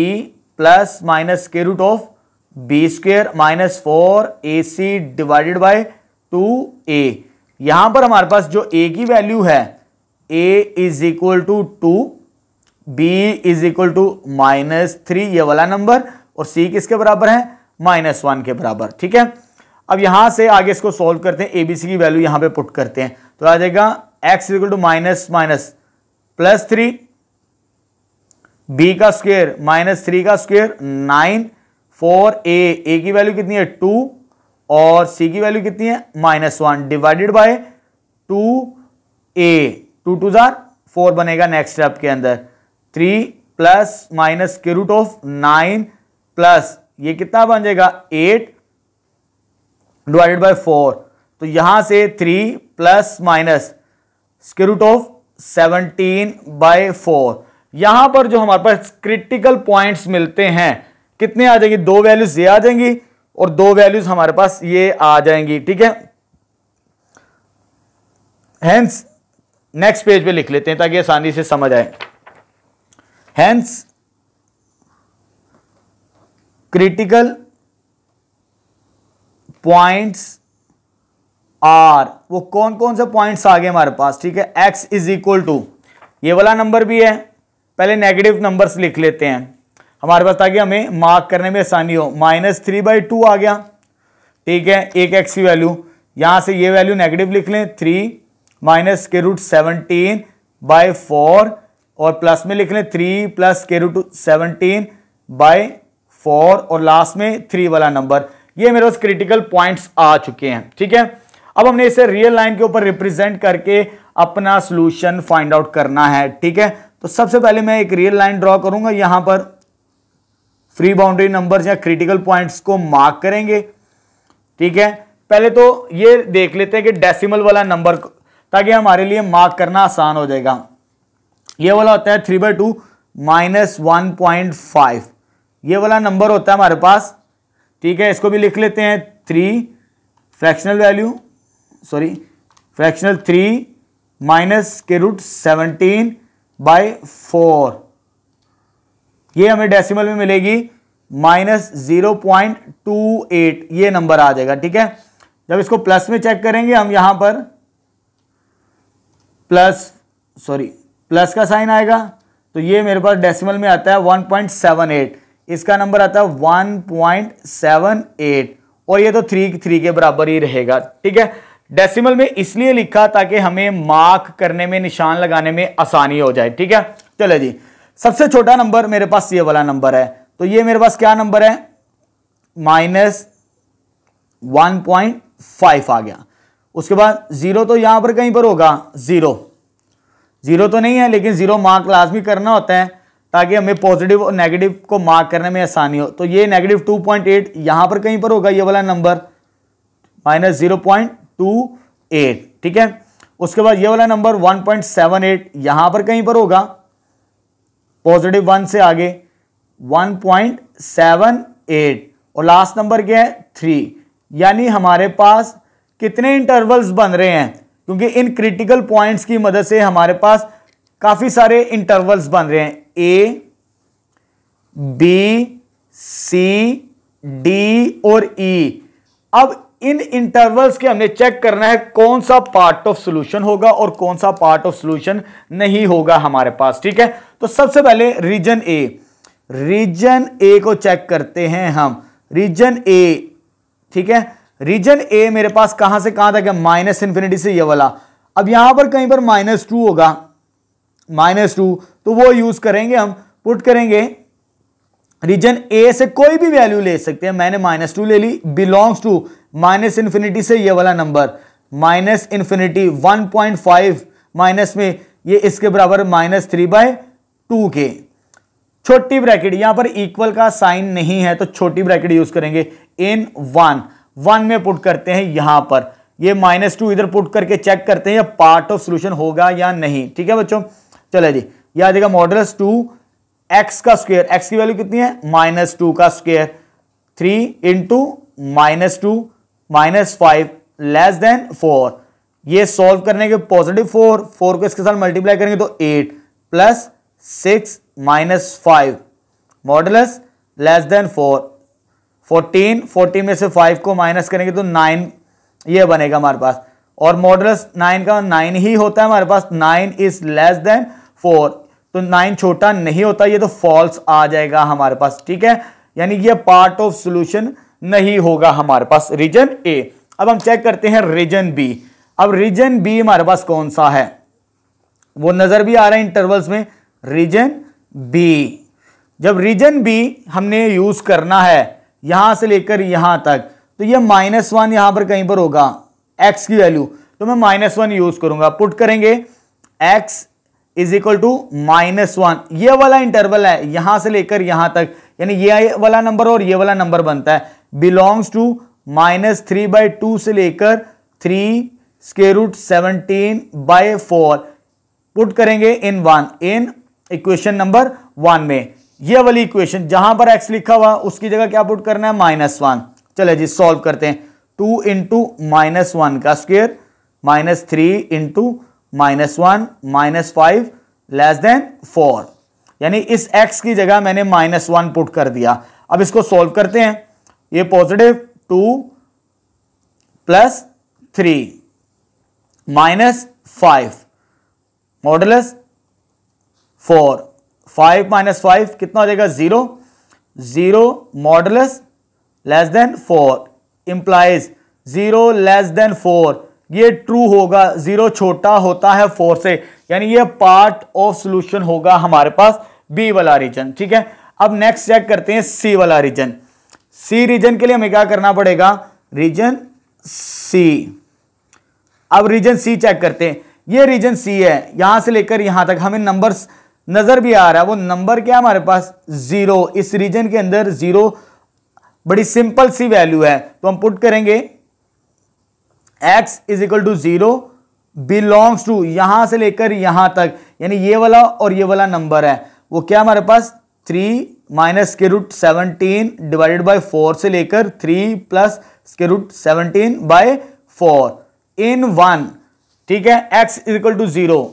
plus minus square root of b square minus 4ac divided by 2a। यहां पर हमारे पास जो a की वैल्यू है a is equal to 2, b is equal to -3 ये वाला number और c किसके बराबर है -1 के बराबर, ठीक है। अब यहां से आगे इसको सॉल्व करते हैं, abc की वैल्यू यहां पे पुट करते हैं तो आ जाएगा x is equal to minus minus +3 B का स्क्वायर माइनस 3 का स्क्वायर 9 फॉर ए की वैल्यू कितनी है 2 और सी की वैल्यू कितनी है -1 डिवाइडेड बाय 2a 2 2 जार 4 बनेगा नेक्स्ट स्टेप के अंदर 3 प्लस माइनस के रूट ऑफ 9 प्लस ये कितना बन जाएगा 8 डिवाइडेड बाय 4। तो यहां से 3 plus minus square root of 17/4। यहां पर जो हमारे पास क्रिटिकल पॉइंट्स मिलते हैं कितने आ जाएंगी, 2 वैल्यूज ये आ जाएंगी और 2 वैल्यूज हमारे पास ये आ जाएंगी। ठीक है, हेंस नेक्स्ट पेज पे लिख लेते हैं ताकि आसानी से समझ आए। हेंस क्रिटिकल पॉइंट्स आर, वो कौन कौन से पॉइंट्स आ गए हमारे पास। ठीक है, x इज इक्वल टू ये वाला नंबर भी है, पहले नेगेटिव नंबर्स लिख लेते हैं हमारे पास ताकि हमें मार्क करने में आसानी हो। -3/2 आ गया। ठीक है, एक x की वैल्यू, यहां से ये वैल्यू नेगेटिव लिख लें 3 माइनस के रूट 17/4 और प्लस में लिख लें 3 प्लस के रूट 17/4 और लास्ट में 3 वाला नंबर। ये मेरे पास क्रिटिकल पॉइंट्स आ चुके हैं। ठीक है, अब हमने इसे रियल लाइन के ऊपर रिप्रेजेंट करके अपना सॉल्यूशन फाइंड आउट करना है। ठीक है, तो सबसे पहले मैं एक रियल लाइन ड्रॉ करूंगा, यहां पर फ्री बाउंड्री नंबर्स या क्रिटिकल पॉइंट्स को मार्क करेंगे। ठीक है, पहले तो ये देख लेते हैं कि डेसिमल वाला नंबर, ताकि हमारे लिए मार्क करना आसान हो जाएगा। ये वाला होता है 3/2 -1.5, ये वाला नंबर होता है हमारे पास। ठीक है, इसको भी लिख लेते हैं 3 फ्रैक्शनल 3 माइनस के रूट 17/4, ये हमें डेसिमल में मिलेगी -0.28, ये नंबर आ जाएगा। ठीक है, जब इसको प्लस में चेक करेंगे हम, यहां पर प्लस का साइन आएगा, तो ये मेरे पास डेसिमल में आता है 1.78, इसका नंबर आता है 1.78 और ये तो 3 के बराबर ही रहेगा। ठीक है, डेसिमल में इसलिए लिखा ताकि हमें मार्क करने में, निशान लगाने में आसानी हो जाए। ठीक है, चलो जी, सबसे छोटा नंबर मेरे पास ये वाला नंबर है, तो ये मेरे पास क्या नंबर है -1.5 आ गया। उसके बाद 0 तो यहां पर कहीं पर होगा, 0 तो नहीं है, लेकिन 0 मार्क लाजमी करना होता है ताकि हमें पॉजिटिव और नेगेटिव को मार्क करने में आसानी हो। तो ये -2.8 यहां पर कहीं पर होगा, ये वाला नंबर -0.28। ठीक है, उसके बाद ये वाला नंबर 1.78 यहां पर कहीं पर होगा, +1 से आगे 1.78 और लास्ट नंबर क्या है 3। यानी हमारे पास कितने इंटरवल्स बन रहे हैं, क्योंकि इन क्रिटिकल पॉइंट्स की मदद से हमारे पास काफी सारे इंटरवल्स बन रहे हैं, A, B, C, D और E। अब इन इंटरवल्स के हमने चेक करना है कौन सा पार्ट ऑफ सॉल्यूशन होगा और कौन सा पार्ट ऑफ सॉल्यूशन नहीं होगा हमारे पास। ठीक है, तो सबसे पहले रीजन ए को चेक करते हैं हम। रीजन ए, ठीक है, रीजन ए मेरे पास कहां से कहां तक है, -∞ से ये वाला। अब यहां पर कहीं पर -2 होगा, -2, तो वो यूज करेंगे हम, पुट करेंगे रीजन ए से कोई भी वैल्यू ले सकते हैं। मैंने -2 ले ली, बिलोंग्स टू -∞ से ये वाला नंबर -∞, 1.5 माइनस में ये इसके बराबर -3/2 के। छोटी ब्रैकेट, यहां पर इक्वल का साइन नहीं है तो छोटी ब्रैकेट यूज करेंगे। इन 1 में पुट करते हैं, यहां पर ये -2 इधर पुट करके चेक करते हैं ये पार्ट ऑफ सॉल्यूशन होगा या नहीं। ठीक है बच्चों, चलो जी, ये आ जाएगा मॉडुलस 2x का स्क्वायर, x की वैल्यू कितनी है -2 का स्क्वायर, 3 × -2 -5 <4। ये सॉल्व करने के +4 को इसके साथ मल्टीप्लाई करेंगे तो 8 + 6 - 5 मॉडुलस <4। 14 में से 5 को माइनस करेंगे तो 9 ये बनेगा हमारे पास, और मॉडुलस 9 का 9 ही होता है हमारे पास। 9 > 4, तो 9 छोटा नहीं होता, ये तो फॉल्स आ जाएगा हमारे पास। ठीक है, यानी ये पार्ट ऑफ सॉल्यूशन नहीं होगा हमारे पास, रीजन ए। अब हम चेक करते हैं रीजन बी। अब रीजन बी हमारे पास कौन सा है, वो नजर भी आ रहा है इंटरवल्स में। Region B. जब रीजन बी हमने यूज करना है यहां से लेकर यहां तक, तो ये -1 यहां पर कहीं पर होगा x की वैल्यू, तो मैं -1 यूज करूंगा। पुट करेंगे x इज इक्वल टू -1, ये वाला इंटरवल है यहां से लेकर यहां तक, यानी ये वाला नंबर और ये वाला नंबर बनता है, बिलोंग्स टू -3/2 से लेकर 3√17/4। पुट करेंगे इन इक्वेशन नंबर 1 में। ये वाली इक्वेशन जहां पर x लिखा हुआ उसकी जगह क्या पुट करना है, -1। चले जी सॉल्व करते हैं। 2 इंटू -1 का स्क्वायर -3 इंटू -1 -5 लेस देन 4, यानी इस x की जगह मैंने -1 पुट कर दिया। अब इसको सॉल्व करते हैं। ये पॉजिटिव 2 + 3 -5 मॉडुलस 4, 5 - 5 कितना हो जाएगा, 0 0 modulus less than 4 implies 0 less than 4, ये ट्रू होगा, 0 छोटा होता है 4 से, यानी ये पार्ट ऑफ सॉल्यूशन होगा हमारे पास बी वाला रीजन। ठीक है, अब नेक्स्ट चेक करते हैं सी वाला रीजन। सी रीजन के लिए हमें क्या करना पड़ेगा, रीजन सी। अब रीजन सी चेक करते हैं। ये रीजन सी है, यहां से लेकर यहां तक हमें नंबर्स नजर भी आ रहा है, वो नंबर क्या है हमारे पास 0, इस रीजन के अंदर 0 बड़ी सिंपल सी वैल्यू है, तो हम पुट करेंगे x is equal to 0 belongs to यहां से लेकर यहां तक, यानी ये वाला और ये वाला नंबर है वो क्या हमारे पास 3 -√17/4 से लेकर 3 + √17/4 इन 1। ठीक है, x इज इक्वल टू 0,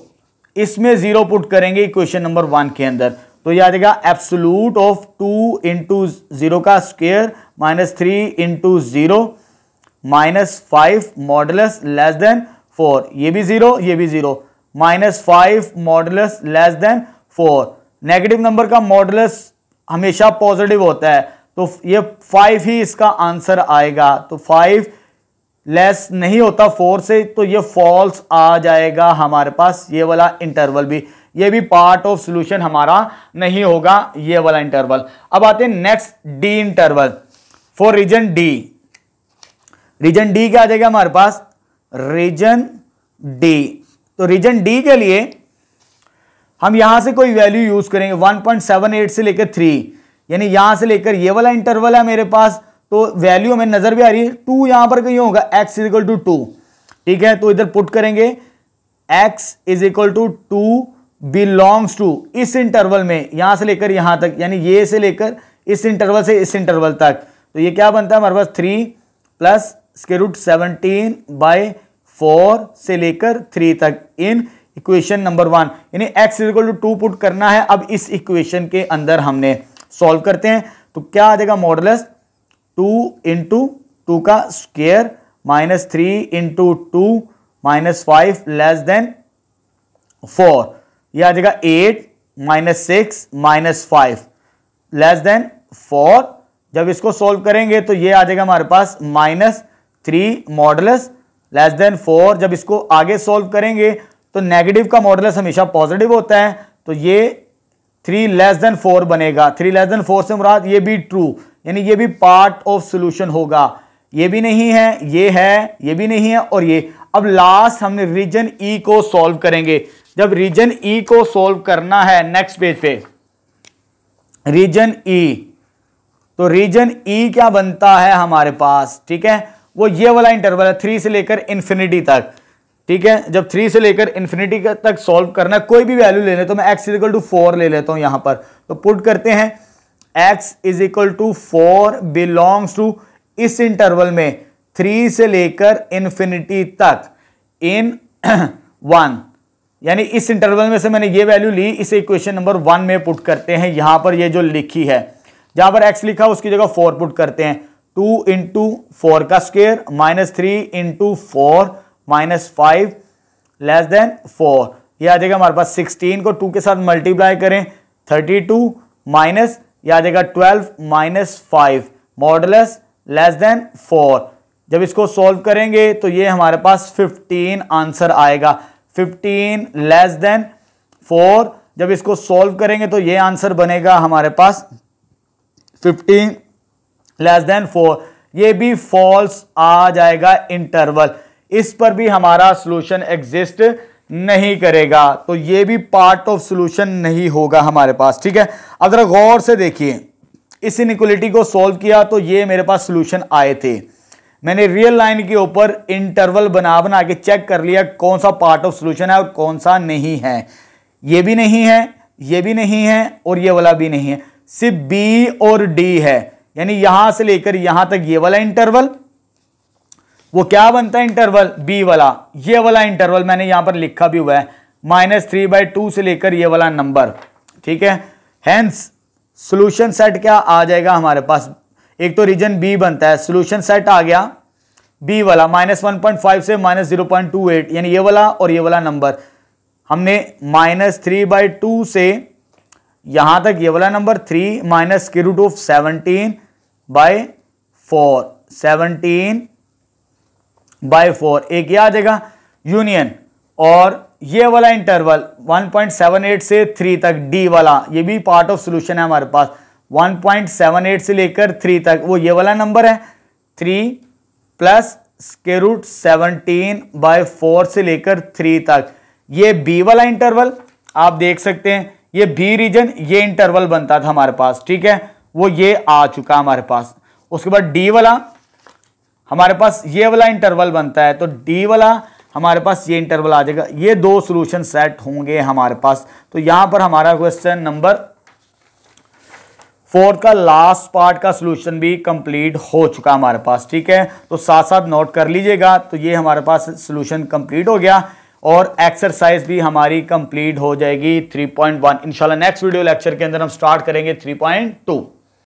इसमें 0 पुट करेंगे इक्वेशन नंबर 1 के अंदर, तो यह आ जाएगा एब्सोल्यूट ऑफ 2 इंटू 0 का square -3 into 0 -5 modulus less than 4, ये भी 0 ये भी 0, -5 modulus less than 4। Negative number का मॉडुलस हमेशा पॉजिटिव होता है, तो ये 5 ही इसका आंसर आएगा, तो 5 लेस नहीं होता 4 से, तो ये फॉल्स आ जाएगा हमारे पास। ये वाला इंटरवल भी, ये भी पार्ट ऑफ सॉल्यूशन हमारा नहीं होगा, ये वाला इंटरवल। अब आते हैं next D interval for region D. Region D क्या आ जाएगा हमारे पास, रीजन डी। तो रीजन डी के लिए हम यहां से कोई वैल्यू यूज करेंगे 1.78 से लेकर 3, यानी यहां से लेकर ये वाला इंटरवल है मेरे पास, तो वैल्यू हमें नजर भी आ रही है 2 यहां पर कहीं होगा, x इज इक्वल टू 2। ठीक है, तो इधर पुट करेंगे x is equal to 2 belongs to इस इंटरवल में यहां से लेकर यहां तक, यानी ये से लेकर इस इंटरवल से इस इंटरवल तक, तो ये क्या बनता है हमारे पास 3 + √17/4 से लेकर 3 तक इन इक्वेशन नंबर 1, यानी x is equal to 2 put करना है। अब इस इक्वेशन के अंदर हमने सॉल्व करते हैं, तो क्या आ जाएगा, मॉडुलस 2 इंटू 2 का स्क्वायर -3 इंटू 2 -5 लेस देन 4, यह आ जाएगा 8 -6 -5 लेस देन 4। जब इसको सॉल्व करेंगे तो ये आ जाएगा हमारे पास -3 मॉडुलस लेस देन 4। जब इसको आगे सॉल्व करेंगे तो नेगेटिव का मॉडुलस हमेशा पॉजिटिव होता है, तो ये 3 लेस देन 4 बनेगा। 3 लेस देन 4 से मुराद ये भी ट्रू, यानी ये भी पार्ट ऑफ सॉल्यूशन होगा। ये भी नहीं है, ये है, ये भी नहीं है और ये। अब लास्ट हमने रीजन ई को सॉल्व करेंगे। जब रीजन ई को सॉल्व करना है नेक्स्ट पेज पे रीजन ई, तो रीजन ई क्या बनता है हमारे पास, ठीक है, वो ये वाला इंटरवल है 3 से लेकर इंफिनिटी तक। ठीक है, जब 3 से लेकर इंफिनिटी तक सॉल्व करना है, कोई भी वैल्यू ले ले, तो मैं x इज इक्वल टू 4 ले लेता हूं यहां पर, तो पुट करते हैं x is equal to 4 belongs to इस इंटरवल में 3 से लेकर इंफिनिटी तक इन 1, यानी इस इंटरवल में से मैंने ये वैल्यू ली, इसे इक्वेशन नंबर 1 में पुट करते हैं। यहां पर ये जो लिखी है, जहां पर x लिखा उसकी जगह 4 पुट करते हैं। 2 इंटू 4 का स्क्वायर -3 इंटू 4 -5 लेस देन 4, यह आ जाएगा हमारे पास 16 को 2 के साथ मल्टीप्लाई करें 32 माइनस यह आ जाएगा 12 -5 मॉडुलस लेस देन 4। जब इसको सॉल्व करेंगे तो ये हमारे पास 15 आंसर आएगा। 15 लेस देन 4 जब इसको सॉल्व करेंगे तो ये आंसर बनेगा हमारे पास 15 लेस देन 4। ये भी फॉल्स आ जाएगा इंटरवल, इस पर भी हमारा सॉल्यूशन एग्जिस्ट नहीं करेगा, तो ये भी पार्ट ऑफ सॉल्यूशन नहीं होगा हमारे पास। ठीक है, अब जरा गौर से देखिए, इस इनइक्वालिटी को सॉल्व किया तो ये मेरे पास सॉल्यूशन आए थे। मैंने रियल लाइन के ऊपर इंटरवल बना बना के चेक कर लिया कौन सा पार्ट ऑफ सॉल्यूशन है और कौन सा नहीं है। ये भी नहीं है, ये भी नहीं है और ये वाला भी नहीं है, सिर्फ बी और डी है। यानी यहां से लेकर यहां तक ये वाला इंटरवल, वो क्या बनता है इंटरवल, बी वाला। ये वाला इंटरवल मैंने यहां पर लिखा भी हुआ है, -3/2 से लेकर ये वाला नंबर। ठीक है, हेंस सॉल्यूशन सेट क्या आ जाएगा हमारे पास, एक तो रीजन बी बनता है, सॉल्यूशन सेट आ गया बी वाला -1.5 से -0.28, यानी ये वाला और ये वाला नंबर। हमने -3/2 से यहां तक ये वाला नंबर 3 -17/4, 17/4 एक ये आ जाएगा यूनियन, और ये वाला इंटरवल 1.78 से 3 तक डी वाला, ये भी पार्ट ऑफ सॉल्यूशन है हमारे पास। 1.78 से लेकर 3 तक वो ये वाला नंबर है, 3 + √17/4 से लेकर 3 तक, ये बी वाला इंटरवल आप देख सकते हैं, ये बी रीजन, ये इंटरवल बनता था हमारे पास। ठीक है, वो ये आ चुका हमारे पास। उसके बाद डी वाला हमारे पास ये वाला इंटरवल बनता है, तो डी वाला हमारे पास ये इंटरवल आ जाएगा। ये दो सॉल्यूशन सेट होंगे हमारे पास। तो यहां पर हमारा क्वेश्चन नंबर 4 का लास्ट पार्ट का सॉल्यूशन भी कंप्लीट हो चुका हमारे पास। ठीक है, तो साथ साथ नोट कर लीजिएगा। तो ये हमारे पास सॉल्यूशन कंप्लीट हो गया और एक्सरसाइज भी हमारी कंप्लीट हो जाएगी 3.1। इंशाल्लाह नेक्स्ट वीडियो लेक्चर के अंदर हम स्टार्ट करेंगे 3.2।